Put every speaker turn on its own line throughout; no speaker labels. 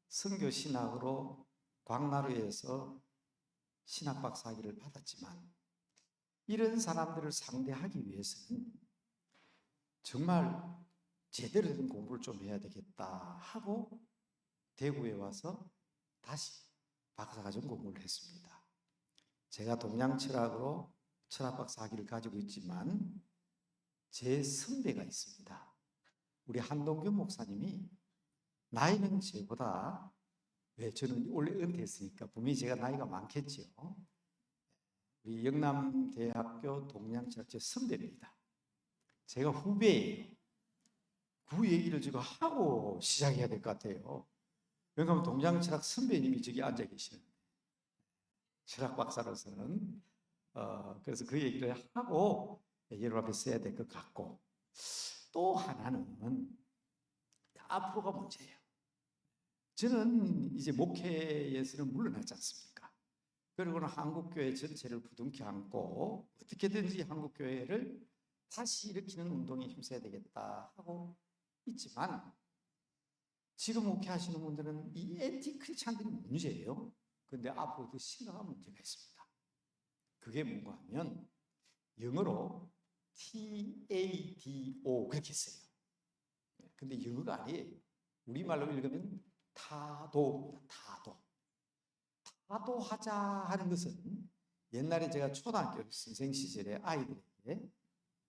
선교 신학으로 광나루에서 신학 박사학위를 받았지만 이런 사람들을 상대하기 위해서는 정말 제대로 된 공부를 좀 해야 되겠다 하고 대구에 와서 다시 박사과정 공부를 했습니다. 제가 동양철학으로 철학박사학위를 가지고 있지만 제 선배가 있습니다. 우리 한동균 목사님이 나이는 저보다, 왜 저는 원래 은퇴했으니까 분명히 제가 나이가 많겠죠. 우리 영남대학교 동양철학 제 선배입니다. 제가 후배예요. 그 얘기를 지금 하고 시작해야 될 것 같아요. 왜냐하면 동양철학 선배님이 저기 앉아 계시는 철학 박사로서는 그래서 그 얘기를 하고 여러분 앞에 써야 될 것 같고, 또 하나는 앞으로가 문제예요. 저는 이제 목회에서는 물러나지 않습니까? 그리고는 한국교회 전체를 부둥켜 안고 어떻게든지 한국교회를 다시 일으키는 운동에 힘써야 되겠다 하고 있지만, 지금 목회하시는 분들은 이 엔티 크리스찬들이 문제예요. 그런데 앞으로 더 심각한 문제가 있습니다. 그게 뭔가 하면 영어로 TADO 그렇게 써요. 근데 영어가 아니에요. 우리말로 읽으면 타도입니다. 타도하자 하는 것은 옛날에 제가 초등학교 선생 시절에 아이들에게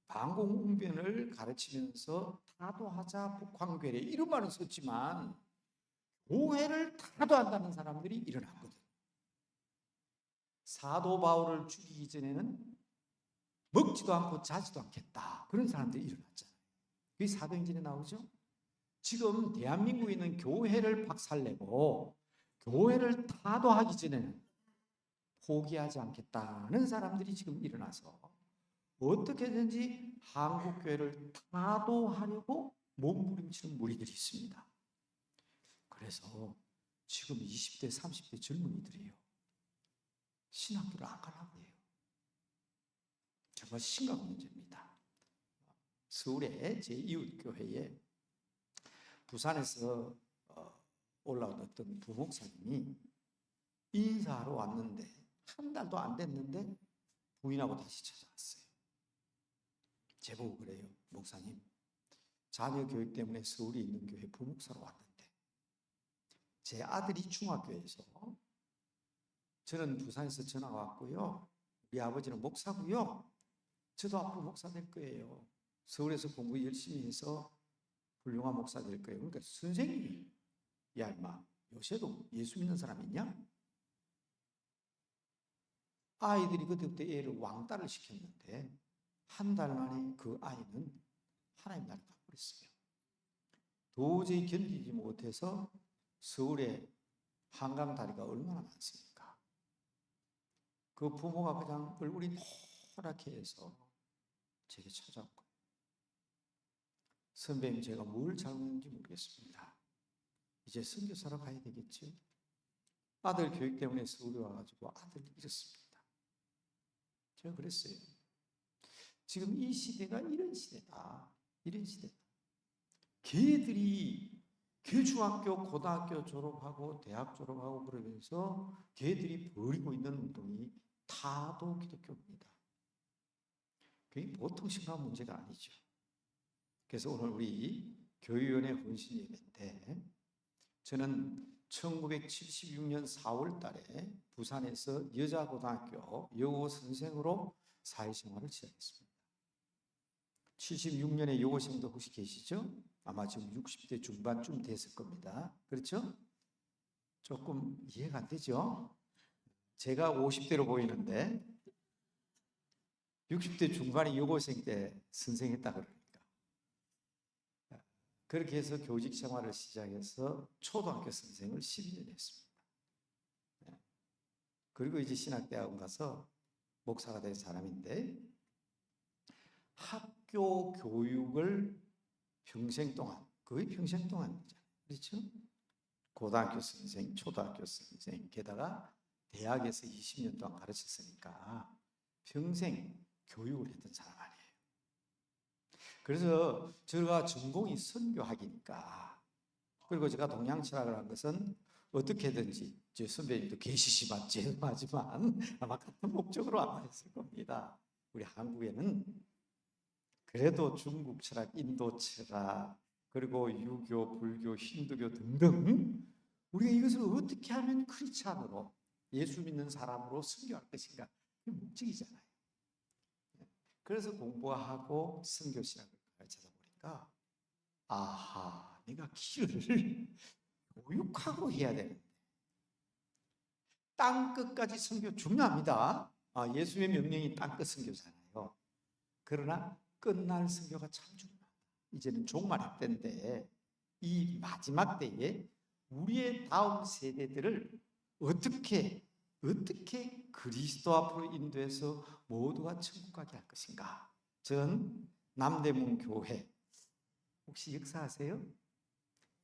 방공웅변을 가르치면서 타도하자 북황괴례 이런 말은 썼지만 교회를 타도한다는 사람들이 일어났거든. 사도 바울을 죽이기 전에는 먹지도 않고 자지도 않겠다 그런 사람들이 일어났잖아요. 그게 사도행전에 나오죠. 지금 대한민국에 있는 교회를 박살내고 교회를 타도하기 전에는 포기하지 않겠다는 사람들이 지금 일어나서 어떻게든지 한국교회를 타도하려고 몸부림치는 무리들이 있습니다. 그래서 지금 20대, 30대 젊은이들이에요. 신학교를 안 가려고 해요. 정말 심각한 문제입니다. 서울의 제 이웃교회에 부산에서 올라온 어떤 부목사님이 인사하러 왔는데 한 달도 안 됐는데 부인하고 다시 찾아왔어요. 제보고 그래요. 목사님, 자녀 교육 때문에 서울에 있는 교회 부목사로 왔는데 제 아들이 중학교에서, 저는 부산에서 전화가 왔고요. 우리 아버지는 목사고요. 저도 앞으로 목사 될 거예요. 서울에서 공부 열심히 해서 훌륭한 목사 될 거예요. 그러니까 선생님이, 야 임마, 요새도 예수 믿는 사람 있냐? 아이들이 그때부터 애를 왕따를 시켰는데 한 달 만에 그 아이는 하나님 나라를 가버렸어요. 도저히 견디지 못해서 서울에 한강 다리가 얼마나 많습니까? 그 부모가 그냥 얼굴이 노랗게 해서 제게 찾아왔고, 선배님 제가 뭘 잘못했는지 모르겠습니다. 이제 선교사로 가야 되겠죠? 아들 교육 때문에 서울에 와가지고 아들 잃었습니다. 제가 그랬어요. 지금 이 시대가 이런 시대다. 이런 시대다. 걔들이 중학교, 고등학교 졸업하고 대학 졸업하고 그러면서 걔들이 벌이고 있는 운동이 타도 기독교입니다. 그게 보통 심각한 문제가 아니죠. 그래서 오늘 우리 교육위원회 혼신 예배인데, 저는 1976년 4월 달에 부산에서 여자고등학교 여고 선생으로 사회생활을 시작했습니다. 76년에 여고생도 혹시 계시죠? 아마 지금 60대 중반쯤 됐을 겁니다. 그렇죠? 조금 이해가 안 되죠? 제가 50대로 보이는데 60대 중반의 여고생 때 선생했다 그러니까. 그렇게 해서 교직 생활을 시작해서 초등학교 선생을 12년 했습니다. 그리고 이제 신학대학원 가서 목사가 된 사람인데, 학교 교육을 평생 동안, 거의 평생 동안, 그렇죠? 고등학교 선생, 초등학교 선생, 게다가 대학에서 20년 동안 가르쳤으니까 평생 교육을 했던 사람 아니에요. 그래서 제가 전공이 선교학이니까 그리고 제가 동양철학을 한 것은 어떻게든지, 제 선배님도 계시지만 죄송하지만 아마 같은 목적으로 아마 했을 겁니다. 우리 한국에는 그래도 중국 철학, 인도 철학, 그리고 유교, 불교, 힌두교 등등 우리가 이것을 어떻게 하면 크리스찬으로, 예수 믿는 사람으로 선교할 것인가, 그게 목적이잖아요. 그래서 공부하고 선교 신학을 찾아보니까 아하, 내가 길을 교육학으로 해야 되는데, 땅끝까지 선교 중요합니다. 예수의 명령이 땅끝 선교잖아요. 그러나 끝날 선교가 참 중요합니다. 이제는 종말의 때인데 이 마지막 때에 우리의 다음 세대들을 어떻게 그리스도 앞으로 인도해서 모두가 천국 가게 할 것인가. 전 남대문 교회, 혹시 역사 아세요?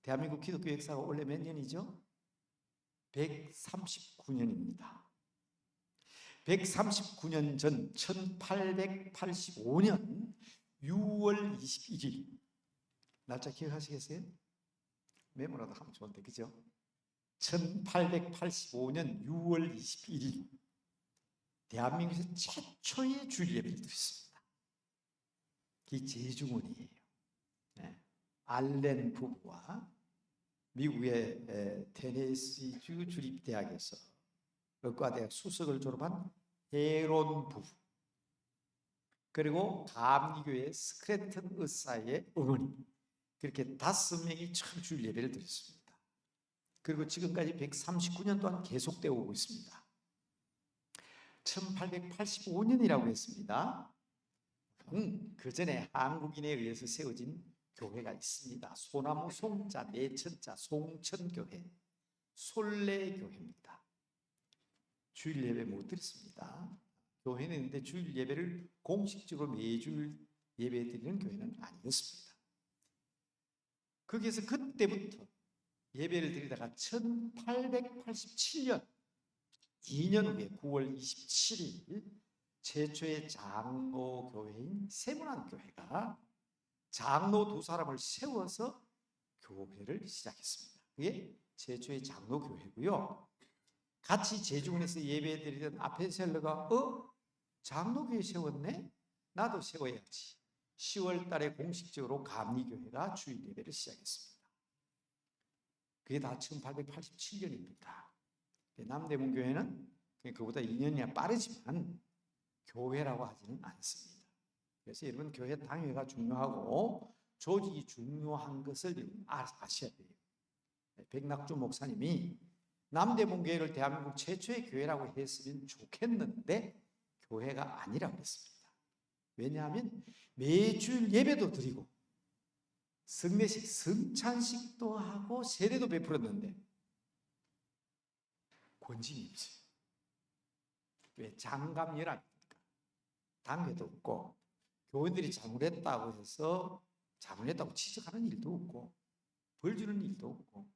대한민국 기독교 역사가 원래 몇 년이죠? 139년입니다. 139년 전 1885년 6월 21일, 날짜 기억하시겠어요? 메모라도 하면 좋은데, 그죠? 1885년 6월 21일 대한민국에서 최초의 주일 예배를 드렸습니다. 이 제주문이에요. 네. 알렌 부부와 미국의 테네시주 주립대학에서 의과대학 수석을 졸업한 헤론 부부, 그리고 감리교회 스크래튼 의사의 어머니, 그렇게 5명이 처음 주일 예배를 드렸습니다. 그리고 지금까지 139년 동안 계속되어 오고 있습니다. 1885년이라고 했습니다. 그 전에 한국인에 의해서 세워진 교회가 있습니다. 소나무 송자, 내천자, 송천교회, 솔레교회입니다. 주일 예배 못 드렸습니다. 교회는 있는데 주일 예배를 공식적으로 매주일 예배 드리는 교회는 아니었습니다. 거기에서 그때부터 예배를 드리다가 1887년 2년 후에 9월 27일 최초의 장로교회인 세문안교회가 장로 2사람을 세워서 교회를 시작했습니다. 그게 최초의 장로교회고요. 같이 제주군에서 예배드리던 아펜셀러가 장로교회 세웠네? 나도 세워야지. 10월 달에 공식적으로 감리교회가 주일 예배를 시작했습니다. 그게 다 1887년입니다. 남대문 교회는 그보다 2년이나 빠르지만 교회라고 하지는 않습니다. 그래서 여러분, 교회 당회가 중요하고 조직이 중요한 것을 아셔야 돼요. 백낙주 목사님이 남대문 교회를 대한민국 최초의 교회라고 했으면 좋겠는데 교회가 아니라고 했습니다. 왜냐하면 매주일 예배도 드리고 성례식, 성찬식도 하고 세례도 베풀었는데 권징이 없어요. 왜? 장감열합이니까. 당회도 없고, 교인들이 잘못했다고 해서 잘못했다고 지적하는 일도 없고, 벌 주는 일도 없고,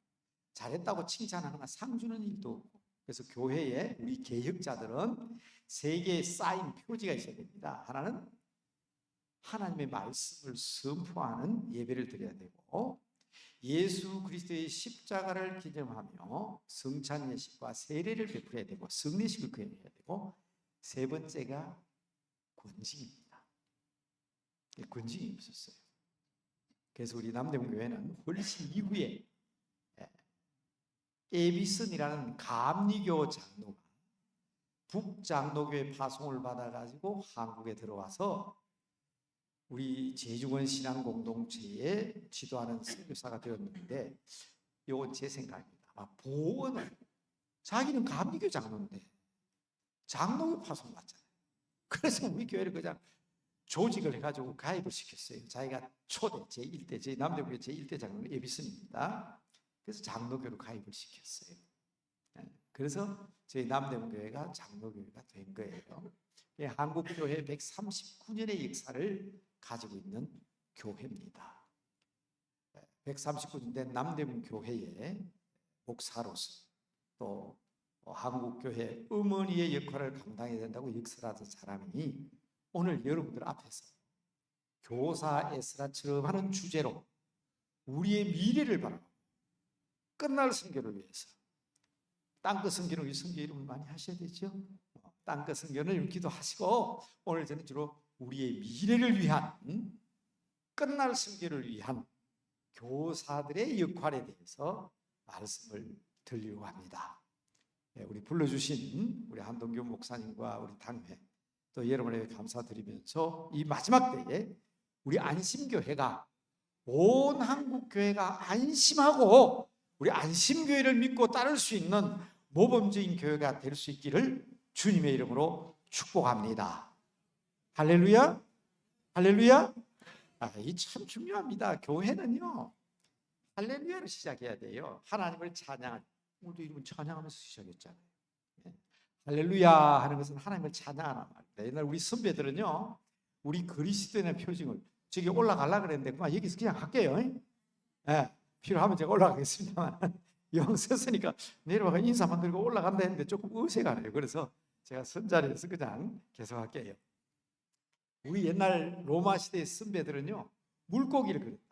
잘했다고 칭찬하거나 상 주는 일도 없고. 그래서 교회에 우리 개혁자들은 3개의 사인 표지가 있어야 됩니다. 하나는 하나님의 말씀을 선포하는 예배를 드려야 되고, 예수 그리스도의 십자가를 기념하며 성찬 예식과 세례를 베풀어야 되고, 성례식을 거행해야 되고, 3번째가 권징입니다. 권징이 없었어요. 그래서 우리 남대문 교회는 훨씬 이후에 에비슨이라는 감리교 장로가 북장로교회 파송을 받아가지고 한국에 들어와서 우리 제주권 신앙 공동체에 지도하는 선교사가 되었는데, 이건 제 생각입니다. 보원을, 자기는 감리교 장로인데 장로교 파송 받잖아요. 그래서 우리 교회를 그냥 조직을 해가지고 가입을 시켰어요. 자기가 초대 제1대, 제 남대문교회 제1대 장로는 에비슨입니다. 그래서 장로교로 가입을 시켰어요. 그래서 저희 남대문교회가 장로교회가 된 거예요. 한국교회 139년의 역사를 가지고 있는 교회입니다. 139년 된 남대문 교회의 목사로서 또 한국교회 어머니의 역할을 감당해야 된다고 역설하던 사람이 오늘 여러분들 앞에서 교사 에스라처럼 하는 주제로 우리의 미래를 바라보고 끝날 선교를 위해서 땅끝 선교를 위해 선교 이름 많이 하셔야 되죠. 땅끝 선교를 기도하시고 오늘 저는 주로 우리의 미래를 위한 끝날 선교를 위한 교사들의 역할에 대해서 말씀을 드리려고 합니다. 우리 불러주신 우리 한동규 목사님과 우리 당회 또 여러분에게 감사드리면서 이 마지막 때에 우리 안심교회가 온 한국교회가 안심하고 우리 안심교회를 믿고 따를 수 있는 모범적인 교회가 될 수 있기를 주님의 이름으로 축복합니다. 할렐루야, 할렐루야. 이 참 중요합니다. 교회는요 할렐루야로 시작해야 돼요. 하나님을 찬양한, 오늘도 이름은 찬양하면서 시작했잖아요. 할렐루야 하는 것은 하나님을 찬양하는 말입니다. 옛날 우리 선배들은요 우리 그리스도인의 표징을 저기 올라가려고 그랬는데 그만 여기서 그냥 할게요. 필요하면 제가 올라가겠습니다만 영 섰으니까 내려와가 인사만 드리고 올라간다 했는데 조금 어색하네요. 그래서 제가 선자리에서 그냥 계속 할게요. 우리 옛날 로마 시대의 선배들은요 물고기를 그렸다.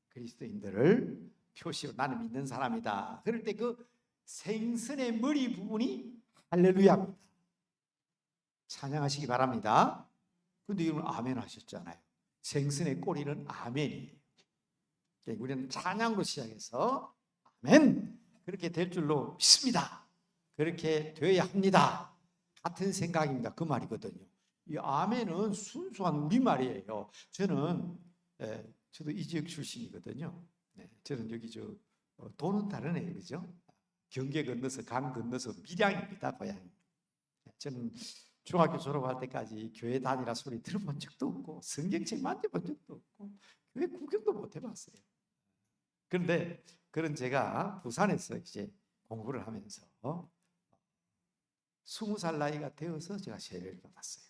그리스도인들을 표시로 나는 믿는 사람이다. 그럴 때 그 생선의 머리 부분이 할렐루야입니다. 찬양하시기 바랍니다. 근데 여러분 아멘 하셨잖아요. 생선의 꼬리는 아멘이에요. 우리는 찬양으로 시작해서 아멘 그렇게 될 줄로 믿습니다. 그렇게 되어야 합니다. 같은 생각입니다. 그 말이거든요. 이 아멘은 순수한 우리말이에요. 저도 이 지역 출신이거든요. 저는 여기 도는 다른 애예요. 그죠? 경계 건너서 강 건너서 밀양입니다. 고향이. 저는 중학교 졸업할 때까지 교회 다니라 소리 들어본 적도 없고 성경책 만져본 적도 없고 교회 구경도 못 해봤어요. 그런데 그런 제가 부산에서 이제 공부를 하면서 20살 나이가 되어서 제가 세례를 받았어요.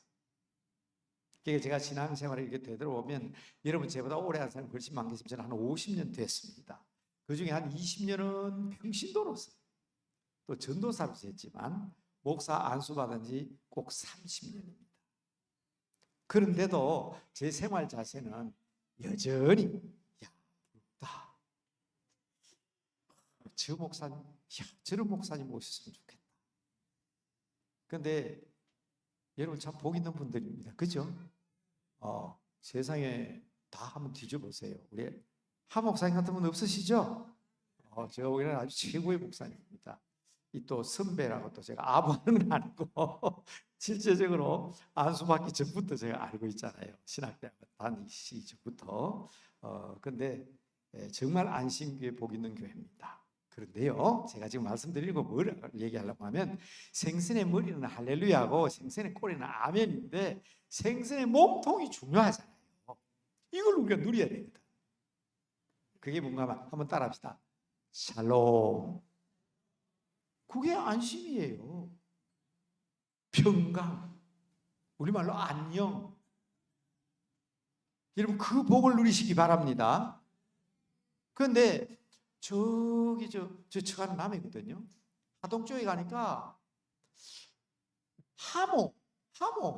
제가 신앙생활을 이렇게 되돌아보면 여러분 저보다 오래 한 사람 훨씬 많겠지만 저는 한 50년 됐습니다. 그중에 한 20년은 평신도로서 또 전도사로 했지만 목사 안수 받은 지 꼭 30년입니다. 그런데도 제 생활 자세는 여전히 저 목사님, 저런 목사님 모셨으면 좋겠다. 그런데 여러분 참 복 있는 분들입니다. 그죠? 세상에 다 한번 뒤져보세요. 우리 하 목사님 같은 분 없으시죠? 제가 보기에는 아주 최고의 목사님입니다. 이 또 선배라고 또 제가 아부하는 건 아니고 실제적으로 안수받기 전부터 제가 알고 있잖아요. 신학대학 다니시 전부터. 근데 정말 안심교회 복 있는 교회입니다. 그런데요, 제가 지금 말씀드리고 뭘 얘기하려고 하면 생선의 머리는 할렐루야고 생선의 꼬리는 아멘인데 생선의 몸통이 중요하잖아요. 이걸 우리가 누려야 되거든. 그게 뭔가 한번 따라합시다. 샬롬. 그게 안심이에요. 평강. 우리말로 안녕. 여러분 그 복을 누리시기 바랍니다. 그런데 저기 저 가는 남해거든요. 하동 쪽에 가니까 하모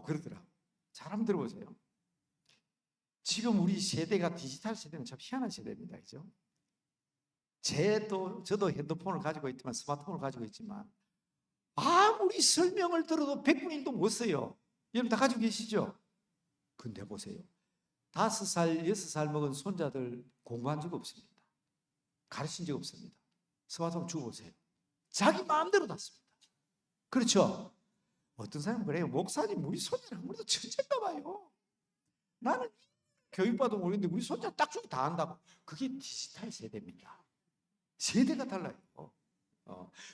그러더라고. 잘 한번 들어보세요. 지금 우리 세대가 디지털 세대는 참 희한한 세대입니다. 그죠? 저도 핸드폰을 가지고 있지만 스마트폰을 가지고 있지만 아무리 설명을 들어도 100분의 1도 못 써요. 여러분 다 가지고 계시죠? 근데 보세요. 5살, 6살 먹은 손자들 공부한 적 없습니다. 가르친 적 없습니다. 스마트폰 주고 보세요. 자기 마음대로 다 씁니다. 그렇죠? 어떤 사람은 그래요. 목사님 우리 손자는 아무래도 천재인가 봐요. 나는 교육받아 모르겠는데 우리 손자 딱 주고 다 한다고. 그게 디지털 세대입니다. 세대가 달라요.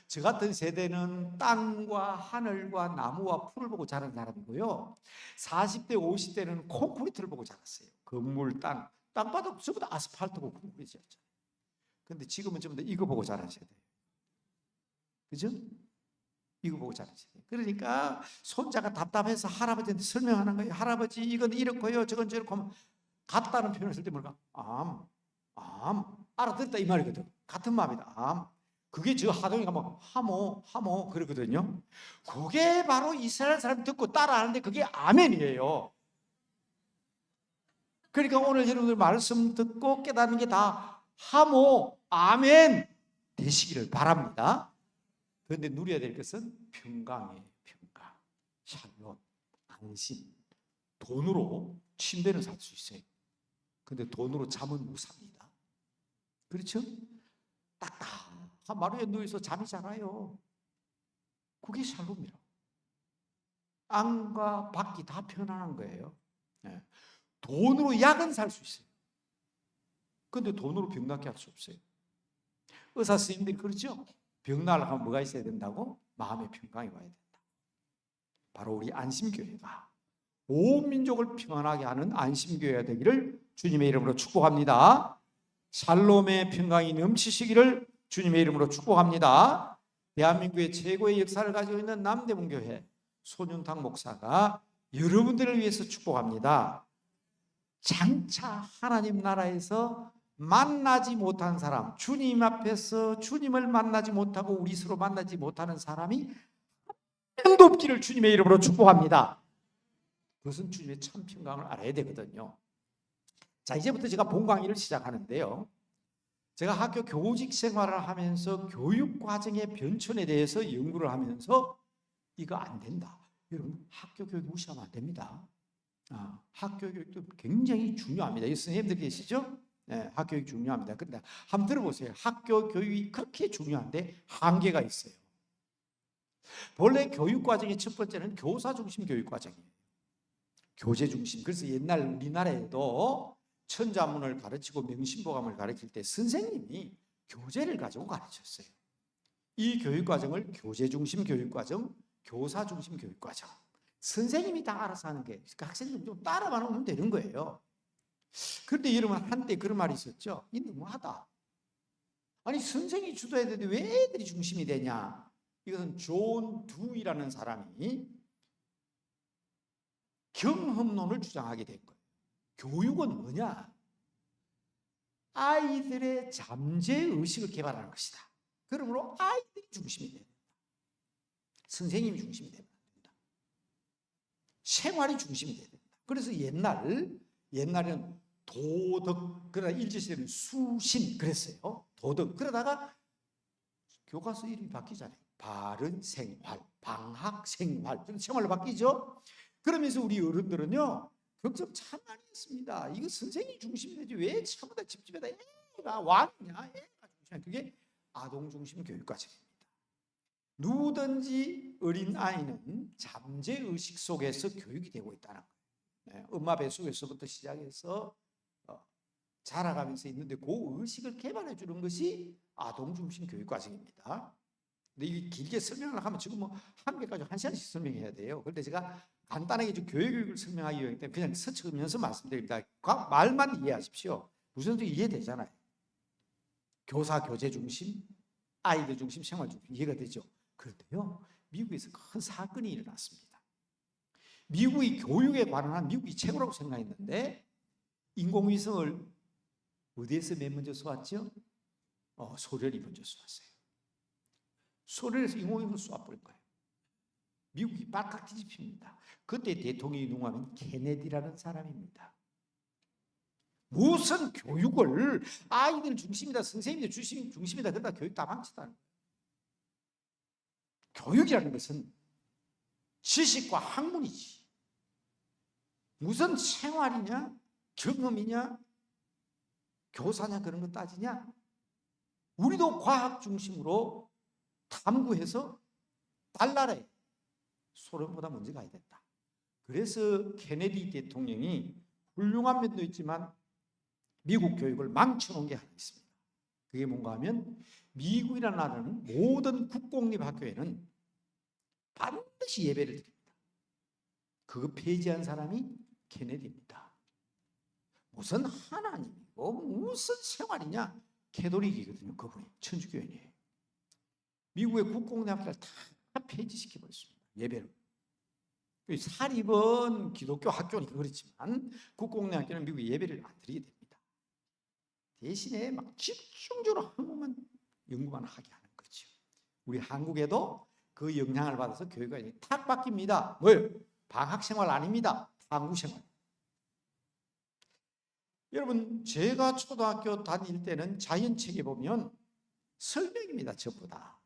저 같은 세대는 땅과 하늘과 나무와 풀을 보고 자란 사람이고요. 40대, 50대는 콘크리트를 보고 자랐어요. 건물, 땅바닥 전부 다 아스팔트고 콘크리트였잖아요. 근데 지금은 전부 다 이거 보고 자란 세대예요. 그죠? 이거 보고 자란 세대. 그러니까 손자가 답답해서 할아버지한테 설명하는 거예요. 할아버지 이건 이렇고요. 저건 저렇고. 같다는 표현을 쓸 때 뭘까? 알아듣다 이 말이거든. 같은 마음이다. 그게 저 하동이가 막 하모 그러거든요. 그게 바로 이스라엘 사람이 듣고 따라하는데 그게 아멘이에요. 그러니까 오늘 여러분들 말씀 듣고 깨닫는 게 다 하모, 아멘. 되시기를 바랍니다. 그런데 누려야 될 것은 평강이에요. 평강, 샬롬, 안심. 돈으로 침대는 살 수 있어요. 근데 돈으로 잠은 못 삽니다. 그렇죠? 딱딱한 마루에 누워서 잠이 잘 와요. 그게 샬롬이라고. 안과 밖이 다 편안한 거예요. 네. 돈으로 약은 살 수 있어요. 근데 돈으로 병 낫게 할 수 없어요. 의사 선생님들이 그렇죠? 병 나으려면 뭐가 있어야 된다고? 마음의 평강이 와야 된다. 바로 우리 안심교회가 온 민족을 평안하게 하는 안심교회가 되기를 주님의 이름으로 축복합니다. 샬롬의 평강이 넘치시기를 주님의 이름으로 축복합니다. 대한민국의 최고의 역사를 가지고 있는 남대문교회 손윤탁 목사가 여러분들을 위해서 축복합니다. 장차 하나님 나라에서 만나지 못한 사람, 주님 앞에서 주님을 만나지 못하고 우리 서로 만나지 못하는 사람이 한 명도 없기를 주님의 이름으로 축복합니다. 그것은 주님의 참 평강을 알아야 되거든요. 자, 이제부터 제가 본 강의를 시작하는데요. 제가 학교 교직 생활을 하면서 교육 과정의 변천에 대해서 연구를 하면서 이거 안 된다. 여러분, 학교 교육 무시하면 안 됩니다. 학교 교육도 굉장히 중요합니다. 이 선생님들 계시죠? 네, 학교 교육 중요합니다. 그런데 한번 들어보세요. 학교 교육이 그렇게 중요한데 한계가 있어요. 본래 교육 과정의 첫 번째는 교사 중심 교육 과정이에요. 교재 중심. 그래서 옛날 우리나라에도 천자문을 가르치고 명심보감을 가르칠 때 선생님이 교재를 가지고 가르쳤어요. 이 교육 과정을 교재 중심 교육 과정, 교사 중심 교육 과정. 선생님이 다 알아서 하는 게 학생들 좀 따라만 오면 되는 거예요. 그런데 여러분, 한때 그런 말이 있었죠. 이 너무하다. 아니, 선생이 주도해야 되는데 왜 애들이 중심이 되냐. 이것은 존 두이라는 사람이 경험론을 주장하게 된 거예요. 교육은 뭐냐? 아이들의 잠재의식을 개발하는 것이다. 그러므로 아이들이 중심이 된다. 선생님이 중심이 된다. 생활이 중심이 돼야 된다. 그래서 옛날에는 도덕, 그러나 일제시대는 수신 그랬어요. 도덕. 그러다가 교과서 이름이 바뀌잖아요. 바른 생활, 방학 생활, 생활로 바뀌죠. 그러면서 우리 어른들은요, 걱정 참 많이 했습니다. 이거 선생님이 중심이 되지 왜 전부 다 집집에다 애가 왕이냐, 애가 중심이냐. 그게 아동 중심 교육 과정입니다. 누구든지 어린 아이는 잠재의식 속에서 교육이 되고 있다는 거예요. 엄마 뱃속에서부터 시작해서 자라가면서 있는데 그 의식을 개발해 주는 것이 아동 중심 교육 과정입니다. 근데 이게 길게 설명을 하면 지금 뭐 한 개까지 한 시간씩 설명해야 돼요. 그런데 제가 간단하게 좀 교육을 설명하기 때문에 그냥 스치면서 말씀드립니다. 말만 이해하십시오. 무슨 뜻인지 이해되잖아요. 교사 교재 중심, 아이들 중심, 생활 중심 이해가 되죠. 그런데요, 미국에서 큰 사건이 일어났습니다. 미국이 교육에 관한 미국이 최고라고 생각했는데 인공위성을 어디에서 맨 먼저 쏘았죠? 소련이 먼저 쏘았어요. 소련에서 인공위성을 쏘아버린 거예요. 미국이 발칵 뒤집힙니다. 그때 대통령이 누구냐면 케네디라는 사람입니다. 무슨 교육을 아이들 중심이다, 선생님들 중심이다, 그러다 교육 다 망치다는 거예요. 교육이라는 것은 지식과 학문이지. 무슨 생활이냐, 경험이냐, 교사냐 그런 거 따지냐. 우리도 과학 중심으로 탐구해서 달나라에 소련보다 먼저 가야 된다. 그래서 케네디 대통령이 훌륭한 면도 있지만 미국 교육을 망쳐놓은 게 하나 있습니다. 그게 뭔가 하면 미국이라는 나라는 모든 국공립 학교에는 반드시 예배를 드립니다. 그거 폐지한 사람이 케네디입니다. 무슨 하나님이고 무슨 생활이냐. 캐톨릭이거든요. 그분이 천주교인이에요. 미국의 국공립 학교를 다 폐지시켜버렸습니다. 예배를. 사립은 기독교 학교니까 그렇지만 국공립 학교는 미국에 예배를 안 드리게 됩니다. 대신에 막 집중적으로 한국만 연구만 하게 하는 거죠. 우리 한국에도 그 영향을 받아서 교육가 탁 바뀝니다. 뭐예요? 방학생활 아닙니다. 탐구생활. 여러분, 제가 초등학교 다닐 때는 자연책에 보면 설명입니다. 전부 다.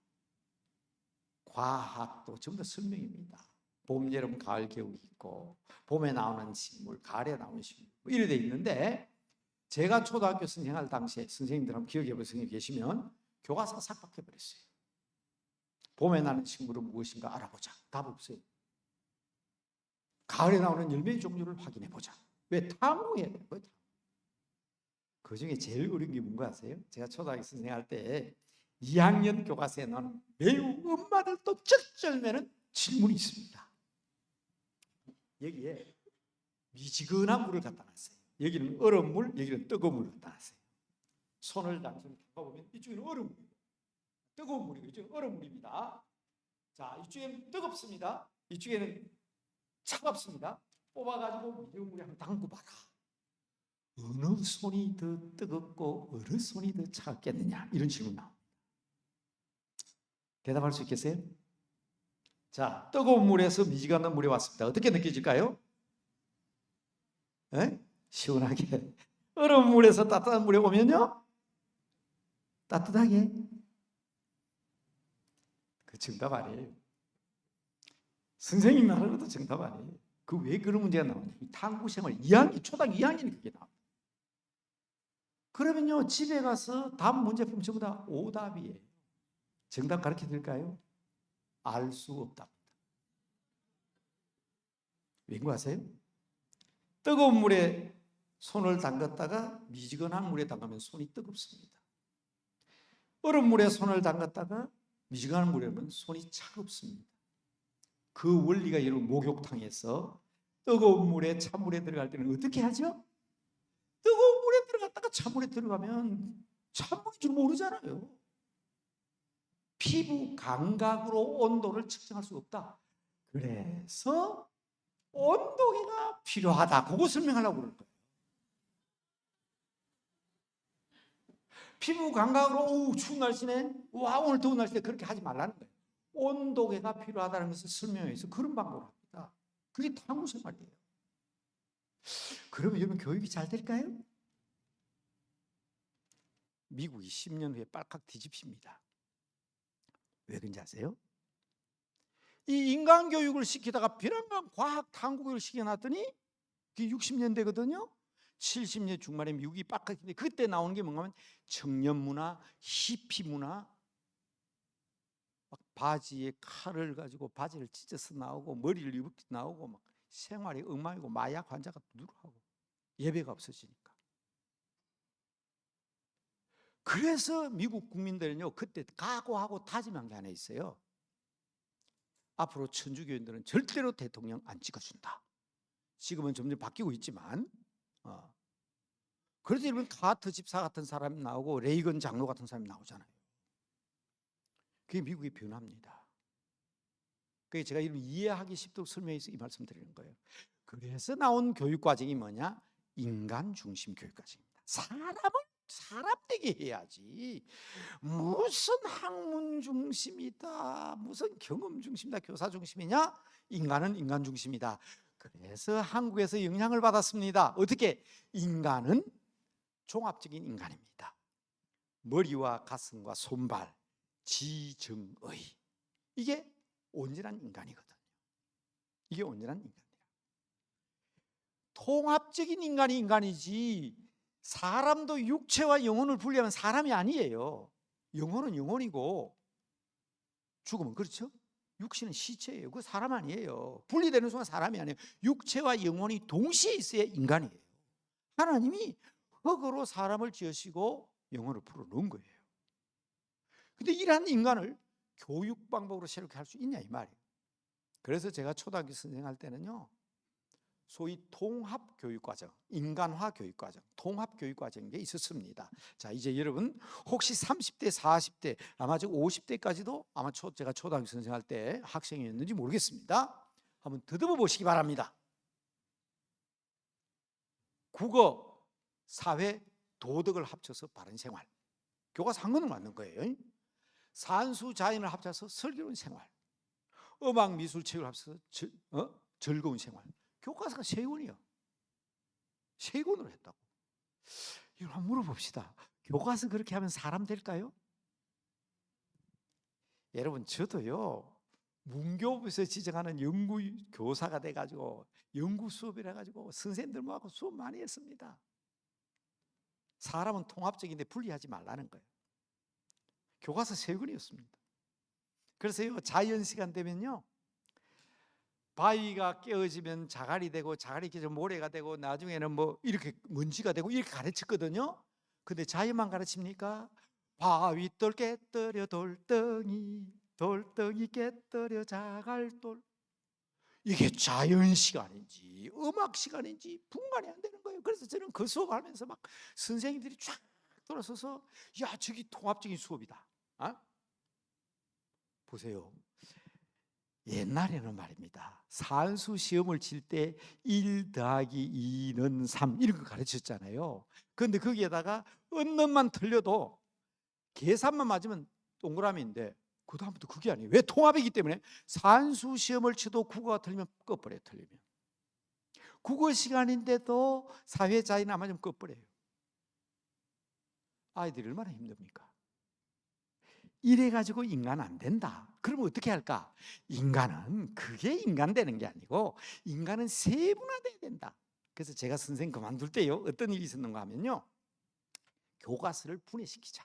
과학도 전부 다 설명입니다. 봄, 여름, 가을, 겨울이 있고 봄에 나오는 식물, 가을에 나오는 식물 이래 돼 있는데 제가 초등학교 선생할 당시에 선생님들 한번 기억해 보신 선생님 계시면 교과서가 싹 바뀌어버렸어요. 봄에 나는 식물은 무엇인가 알아보자. 답 없어요. 가을에 나오는 열매의 종류를 확인해 보자. 왜? 탐구해야 돼요. 그 중에 제일 어려운 게 뭔가 아세요? 제가 초등학교 선생할 때 2학년 교과서에는 매우 엄마들도 쩔쩔매는 질문이 있습니다. 여기에 미지근한 물을 갖다 놨어요. 여기는 얼음 물, 여기는 뜨거운 물을 갖다 놨어요. 손을 당선 보면 이쪽에는 얼음 물, 뜨거운 물이고 이쪽은 얼음 물입니다. 자, 이쪽에는 뜨겁습니다. 이쪽에는 차갑습니다. 뽑아가지고 미지근 물에 한번 담궈 봐라. 어느 손이 더 뜨겁고 어느 손이 더 차갑겠느냐 이런 질문 나옵니다. 대답할 수 있겠어요? 자, 뜨거운 물에서 미지근한 물에 왔습니다. 어떻게 느껴질까요? 에? 시원하게. 얼음 물에서 따뜻한 물에 오면요? 따뜻하게. 그 정답 아니에요. 선생님 말하는 것도 정답 아니에요. 그 왜 그런 문제가 나오냐? 탐구 생활 2학년, 초등학교 2학년이 그게 나와요. 그러면요, 집에 가서 답 문제 풀면 전부 다 오답이에요. 정답 가르쳐 드릴까요? 알 수 없답니다. 왠고 아세요? 뜨거운 물에 손을 담갔다가 미지근한 물에 담가면 손이 뜨겁습니다. 얼음 물에 손을 담갔다가 미지근한 물에 넣으면 손이 차갑습니다. 그 원리가 여러분 목욕탕에서 뜨거운 물에 찬물에 들어갈 때는 어떻게 하죠? 뜨거운 물에 들어갔다가 찬물에 들어가면 찬물인 줄 모르잖아요. 피부 감각으로 온도를 측정할 수 없다. 그래서 온도계가 필요하다. 그거 설명하려고 그럴 거예요. 피부 감각으로 추운 날씨네. 와, 오늘 더운 날씨네. 그렇게 하지 말라는 거예요. 온도계가 필요하다는 것을 설명해서 그런 방법을 합니다. 그게 탐구 생활이에요. 그러면 여러분 교육이 잘 될까요? 미국이 10년 후에 빨칵 뒤집힙니다. 왜 그런지 아세요? 이 인간 교육을 시키다가 비난감 과학 탐구 교육을 시켜놨더니 그게 60년대거든요. 70년 중반에 미국이 빡빡인데 그때 나오는 게 뭔가 하면 청년 문화, 히피 문화, 막 바지에 칼을 가지고 바지를 찢어서 나오고 머리를 이렇게 나오고 막 생활이 엉망이고 마약 환자가 두드러하고 예배가 없어지니까. 그래서 미국 국민들은요 그때 각오하고 다짐한 게 하나 있어요. 앞으로 천주교인들은 절대로 대통령 안 찍어준다. 지금은 점점 바뀌고 있지만 그래서 여러분 카트 집사 같은 사람이 나오고 레이건 장로 같은 사람이 나오잖아요. 그게 미국의 변화입니다. 그게 제가 이런 이해하기 쉽도록 설명해서 이 말씀 드리는 거예요. 그래서 나온 교육 과정이 뭐냐? 인간 중심 교육 과정입니다. 사람 되게 해야지. 무슨 학문 중심이다, 무슨 경험 중심이다, 교사 중심이냐? 인간은 인간 중심이다. 그래서 한국에서 영향을 받았습니다. 어떻게? 인간은 종합적인 인간입니다. 머리와 가슴과 손발, 지정의. 이게 온전한 인간이거든요. 이게 온전한 인간이야. 통합적인 인간이 인간이지 사람도 육체와 영혼을 분리하면 사람이 아니에요. 영혼은 영혼이고 죽으면 그렇죠? 육신은 시체예요. 그 사람 아니에요. 분리되는 순간 사람이 아니에요. 육체와 영혼이 동시에 있어야 인간이에요. 하나님이 흙으로 사람을 지으시고 영혼을 풀어놓은 거예요. 근데 이러한 인간을 교육 방법으로 새롭게 할 수 있냐 이 말이에요. 그래서 제가 초등학교 선생할 때는요 소위 통합교육과정, 인간화 교육과정, 통합교육과정인 게 있었습니다. 자, 이제 여러분 혹시 30대, 40대, 아마 50대까지도 아마 제가 초등학교 선생할 때 학생이었는지 모르겠습니다. 한번 더듬어 보시기 바랍니다. 국어, 사회, 도덕을 합쳐서 바른 생활. 교과서 한 권을 만든 거예요. 산수, 자연을 합쳐서 슬기로운 생활. 음악, 미술, 체육을 합쳐서 즐거운 생활. 교과서가 3권이요. 3권으로 했다고. 이거 한번 물어봅시다. 교과서 그렇게 하면 사람 될까요? 여러분, 저도요 문교부에서 지정하는 연구 교사가 돼가지고 연구 수업이라 가지고 선생님들하고 수업 많이 했습니다. 사람은 통합적인데 분리하지 말라는 거예요. 교과서 3권이었습니다. 그래서요 자연 시간 되면요 바위가 깨어지면 자갈이 되고 자갈이 깨지면 모래가 되고 나중에는 뭐 이렇게 먼지가 되고 이렇게 가르쳤거든요. 근데 자연만 가르칩니까? 바위 돌 깨뜨려 돌덩이, 돌덩이 깨뜨려 자갈돌. 이게 자연 시간인지 음악 시간인지 분간이 안 되는 거예요. 그래서 저는 그 수업하면서 막 선생님들이 쫙 돌아서서 야 저기 통합적인 수업이다. 보세요. 옛날에는 말입니다. 산수 시험을 칠 때 1 더하기 2는 3 이런 거 가르쳤잖아요. 그런데 거기에다가 언능만 틀려도 계산만 맞으면 동그라미인데 그 다음부터 그게 아니에요. 왜? 통합이기 때문에. 산수 시험을 쳐도 국어가 틀리면 꺼버려요. 틀리면 국어 시간인데도 사회자인 안 맞으면 꺼버려요. 아이들이 얼마나 힘듭니까? 이래가지고 인간 안 된다. 그러면 어떻게 할까? 인간은 그게 인간 되는 게 아니고 인간은 세분화돼야 된다. 그래서 제가 선생님 그만둘 때요 어떤 일이 있었는가 하면요 교과서를 분해시키자.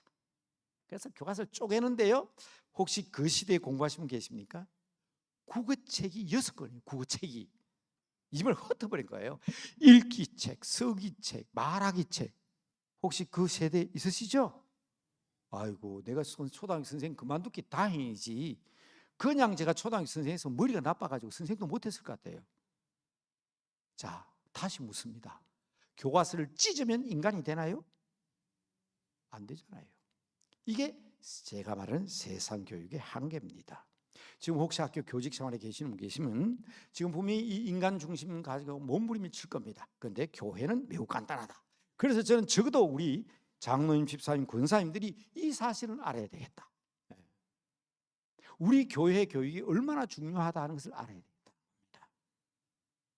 그래서 교과서를 쪼개는데요 혹시 그 시대에 공부하신 분 계십니까? 국어책이 6권이에요. 국어책이 입을 흩어버린 거예요. 읽기책, 서기책, 말하기책. 혹시 그 세대 있으시죠? 아이고 내가 초등학교 선생님 그만두기 다행이지 그냥 제가 초등학교 선생님에서 머리가 나빠가지고 선생님도 못했을 것 같아요. 자 다시 묻습니다. 교과서를 찢으면 인간이 되나요? 안 되잖아요. 이게 제가 말하는 세상 교육의 한계입니다. 지금 혹시 학교 교직 생활에 계시는 분 계시면 지금 분명히 이 인간 중심 가지고 몸부림을 칠 겁니다. 그런데 교회는 매우 간단하다. 그래서 저는 적어도 우리 장로님, 집사님, 권사님들이 이 사실을 알아야 되겠다. 우리 교회 교육이 얼마나 중요하다는 것을 알아야 되겠다.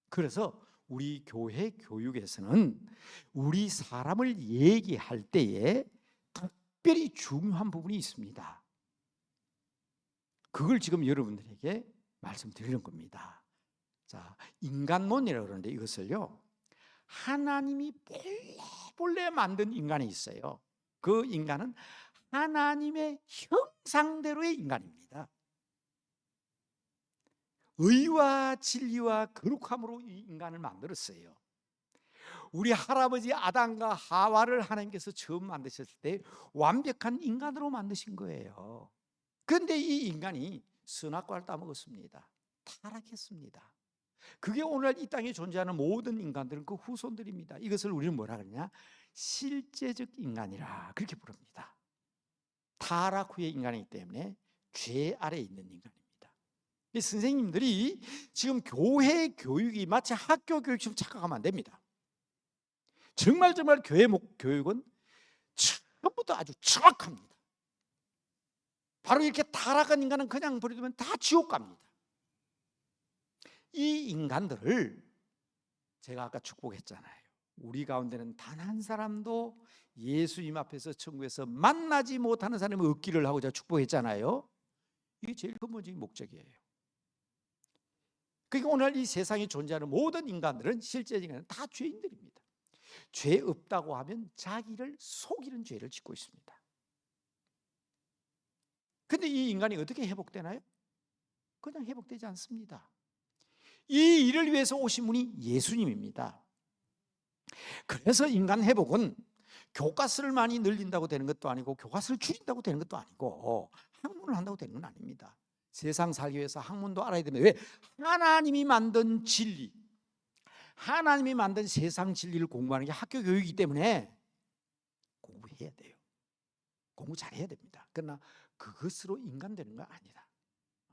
그래서 우리 교회 교육에서는 우리 사람을 얘기할 때에 특별히 중요한 부분이 있습니다. 그걸 지금 여러분들에게 말씀드리는 겁니다. 자, 인간론이라고 그러는데 이것을요 하나님이 본래 만든 인간이 있어요. 그 인간은 하나님의 형상대로의 인간입니다. 의와 진리와 거룩함으로 이 인간을 만들었어요. 우리 할아버지 아담과 하와를 하나님께서 처음 만드셨을 때 완벽한 인간으로 만드신 거예요. 그런데 이 인간이 선악과를 따먹었습니다. 타락했습니다. 그게 오늘 이 땅에 존재하는 모든 인간들은 그 후손들입니다. 이것을 우리는 뭐라 그러냐? 실제적 인간이라 그렇게 부릅니다. 타락 후의 인간이기 때문에 죄 아래에 있는 인간입니다. 이 선생님들이 지금 교회 교육이 마치 학교 교육처럼 착각하면 안 됩니다. 정말 교회 교육은 처음부터 아주 정확합니다. 바로 이렇게 타락한 인간은 그냥 버려두면 다 지옥 갑니다. 이 인간들을 제가 아까 축복했잖아요. 우리 가운데는 단 한 사람도 예수님 앞에서 천국에서 만나지 못하는 사람이 없기를 하고 제가 축복했잖아요. 이게 제일 근본적인 목적이에요. 그러니까 오늘 이 세상에 존재하는 모든 인간들은 실제적인 다 죄인들입니다. 죄 없다고 하면 자기를 속이는 죄를 짓고 있습니다. 근데 이 인간이 어떻게 회복되나요? 그냥 회복되지 않습니다. 이 일을 위해서 오신 분이 예수님입니다. 그래서 인간 회복은 교과서를 많이 늘린다고 되는 것도 아니고 교과서를 줄인다고 되는 것도 아니고 학문을 한다고 되는 건 아닙니다. 세상 살기 위해서 학문도 알아야 됩니다. 왜? 하나님이 만든 진리, 하나님이 만든 세상 진리를 공부하는 게 학교 교육이기 때문에 공부해야 돼요. 공부 잘해야 됩니다. 그러나 그것으로 인간 되는 건 아니다.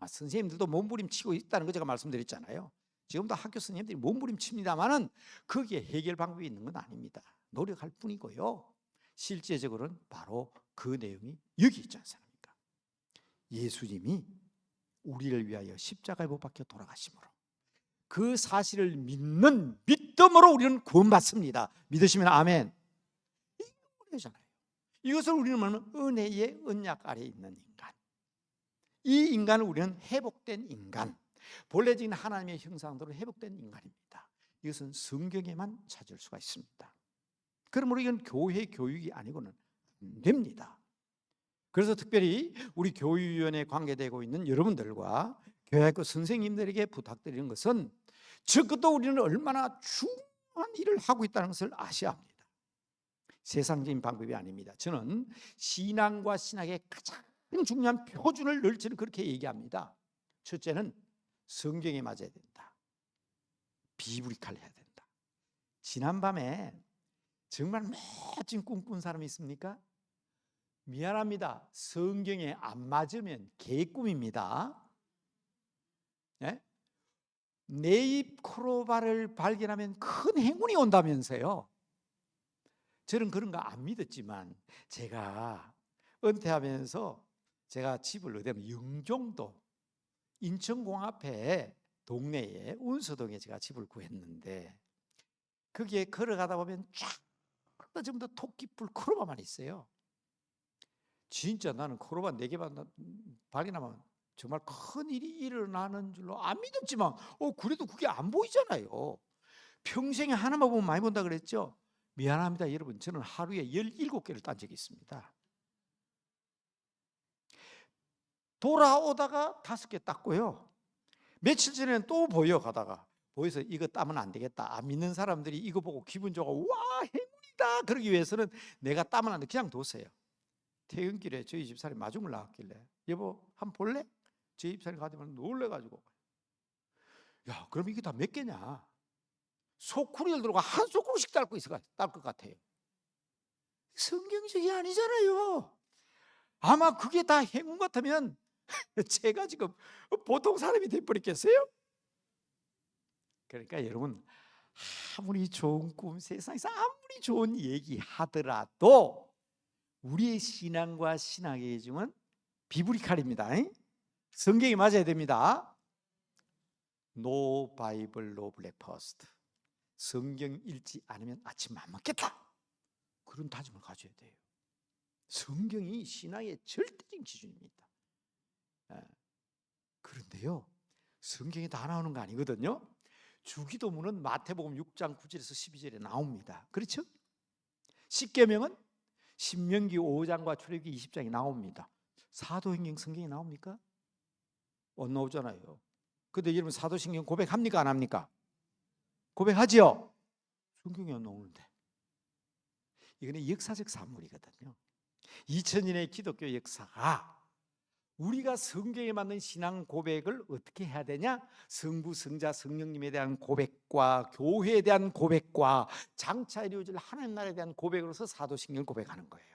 선생님들도 몸부림치고 있다는 거 제가 말씀드렸잖아요. 지금도 학교 선생님들이 몸부림칩니다만은 거기에 해결 방법이 있는 건 아닙니다. 노력할 뿐이고요. 실제적으로는 바로 그 내용이 여기 있지 않습니까? 예수님이 우리를 위하여 십자가에 못 박혀 돌아가심으로 그 사실을 믿는 믿음으로 우리는 구원받습니다. 믿으시면 아멘. 이게 은혜잖아요. 이것을 우리는 말하면 은혜의 언약 아래에 있는 인간. 이 인간을 우리는 회복된 인간, 본래적인 하나님의 형상대로 회복된 인간입니다. 이것은 성경에만 찾을 수가 있습니다. 그러므로 이건 교회 교육이 아니고는 안 됩니다. 그래서 특별히 우리 교육위원회에 관계되고 있는 여러분들과 교회학교 선생님들에게 부탁드리는 것은 적어도 우리는 얼마나 중요한 일을 하고 있다는 것을 아셔야 합니다. 세상적인 방법이 아닙니다. 저는 신앙과 신학의 가장 중요한 표준을 늘 저는 그렇게 얘기합니다. 첫째는 성경에 맞아야 된다. 비브리칼 해야 된다. 지난밤에 정말 멋진 꿈 꾼 사람이 있습니까? 미안합니다. 성경에 안 맞으면 개꿈입니다. 네? 내 입 크로바를 발견하면 큰 행운이 온다면서요. 저는 그런 거 안 믿었지만 제가 은퇴하면서 제가 집을 어디냐면 영종도 인천공 앞에 동네에 운서동에 제가 집을 구했는데 거기에 걸어가다 보면 쫙 전부 다 토끼뿔 크로바만 있어요. 진짜 나는 크로바 4개만 발견하면 정말 큰 일이 일어나는 줄로 안 믿었지만 그래도 그게 안 보이잖아요. 평생에 하나만 보면 많이 본다 그랬죠. 미안합니다 여러분, 저는 하루에 17개를 딴 적이 있습니다. 돌아오다가 5개 땄고요. 며칠 전에는 또 보여 가다가 보여서 이거 따면 안 되겠다. 안 믿는 사람들이 이거 보고 기분 좋고 와 행운이다 그러기 위해서는 내가 따면 안 돼. 그냥 뒀어요. 퇴근길에 저희 집사람이 마중을 나왔길래 여보 한번 볼래? 저희 집사람이 가지면 놀래가지고 야 그럼 이게 다 몇 개냐? 소쿠리를 들고 한 소쿠리씩 딸 것 같아요. 성경적이 아니잖아요. 아마 그게 다 행운 같으면 제가 지금 보통 사람이 돼버렸겠어요? 그러니까 여러분 아무리 좋은 꿈, 세상에서 아무리 좋은 얘기 하더라도 우리의 신앙과 신학의 예중은 비브리칼입니다. 성경이 맞아야 됩니다. No Bible, no breakfast. 성경 읽지 않으면 아침 안 먹겠다. 그런 다짐을 가져야 돼요. 성경이 신앙의 절대적인 기준입니다. 그런데요, 성경에 다 나오는 거 아니거든요. 주기도문은 마태복음 6장 9절에서 12절에 나옵니다. 그렇죠? 십계명은 신명기 5장과 출애굽기 20장이 나옵니다. 사도행전 성경에 나옵니까? 안 나오잖아요. 근데 여러분 사도신경 고백합니까? 안 합니까? 고백하지요? 성경에 안 나오는데. 이거는 역사적 산물이거든요. 2000년의 기독교 역사가 우리가 성경에 맞는 신앙 고백을 어떻게 해야 되냐? 성부, 성자, 성령님에 대한 고백과 교회에 대한 고백과 장차 이루어질 하나님 나라에 대한 고백으로서 사도신경을 고백하는 거예요.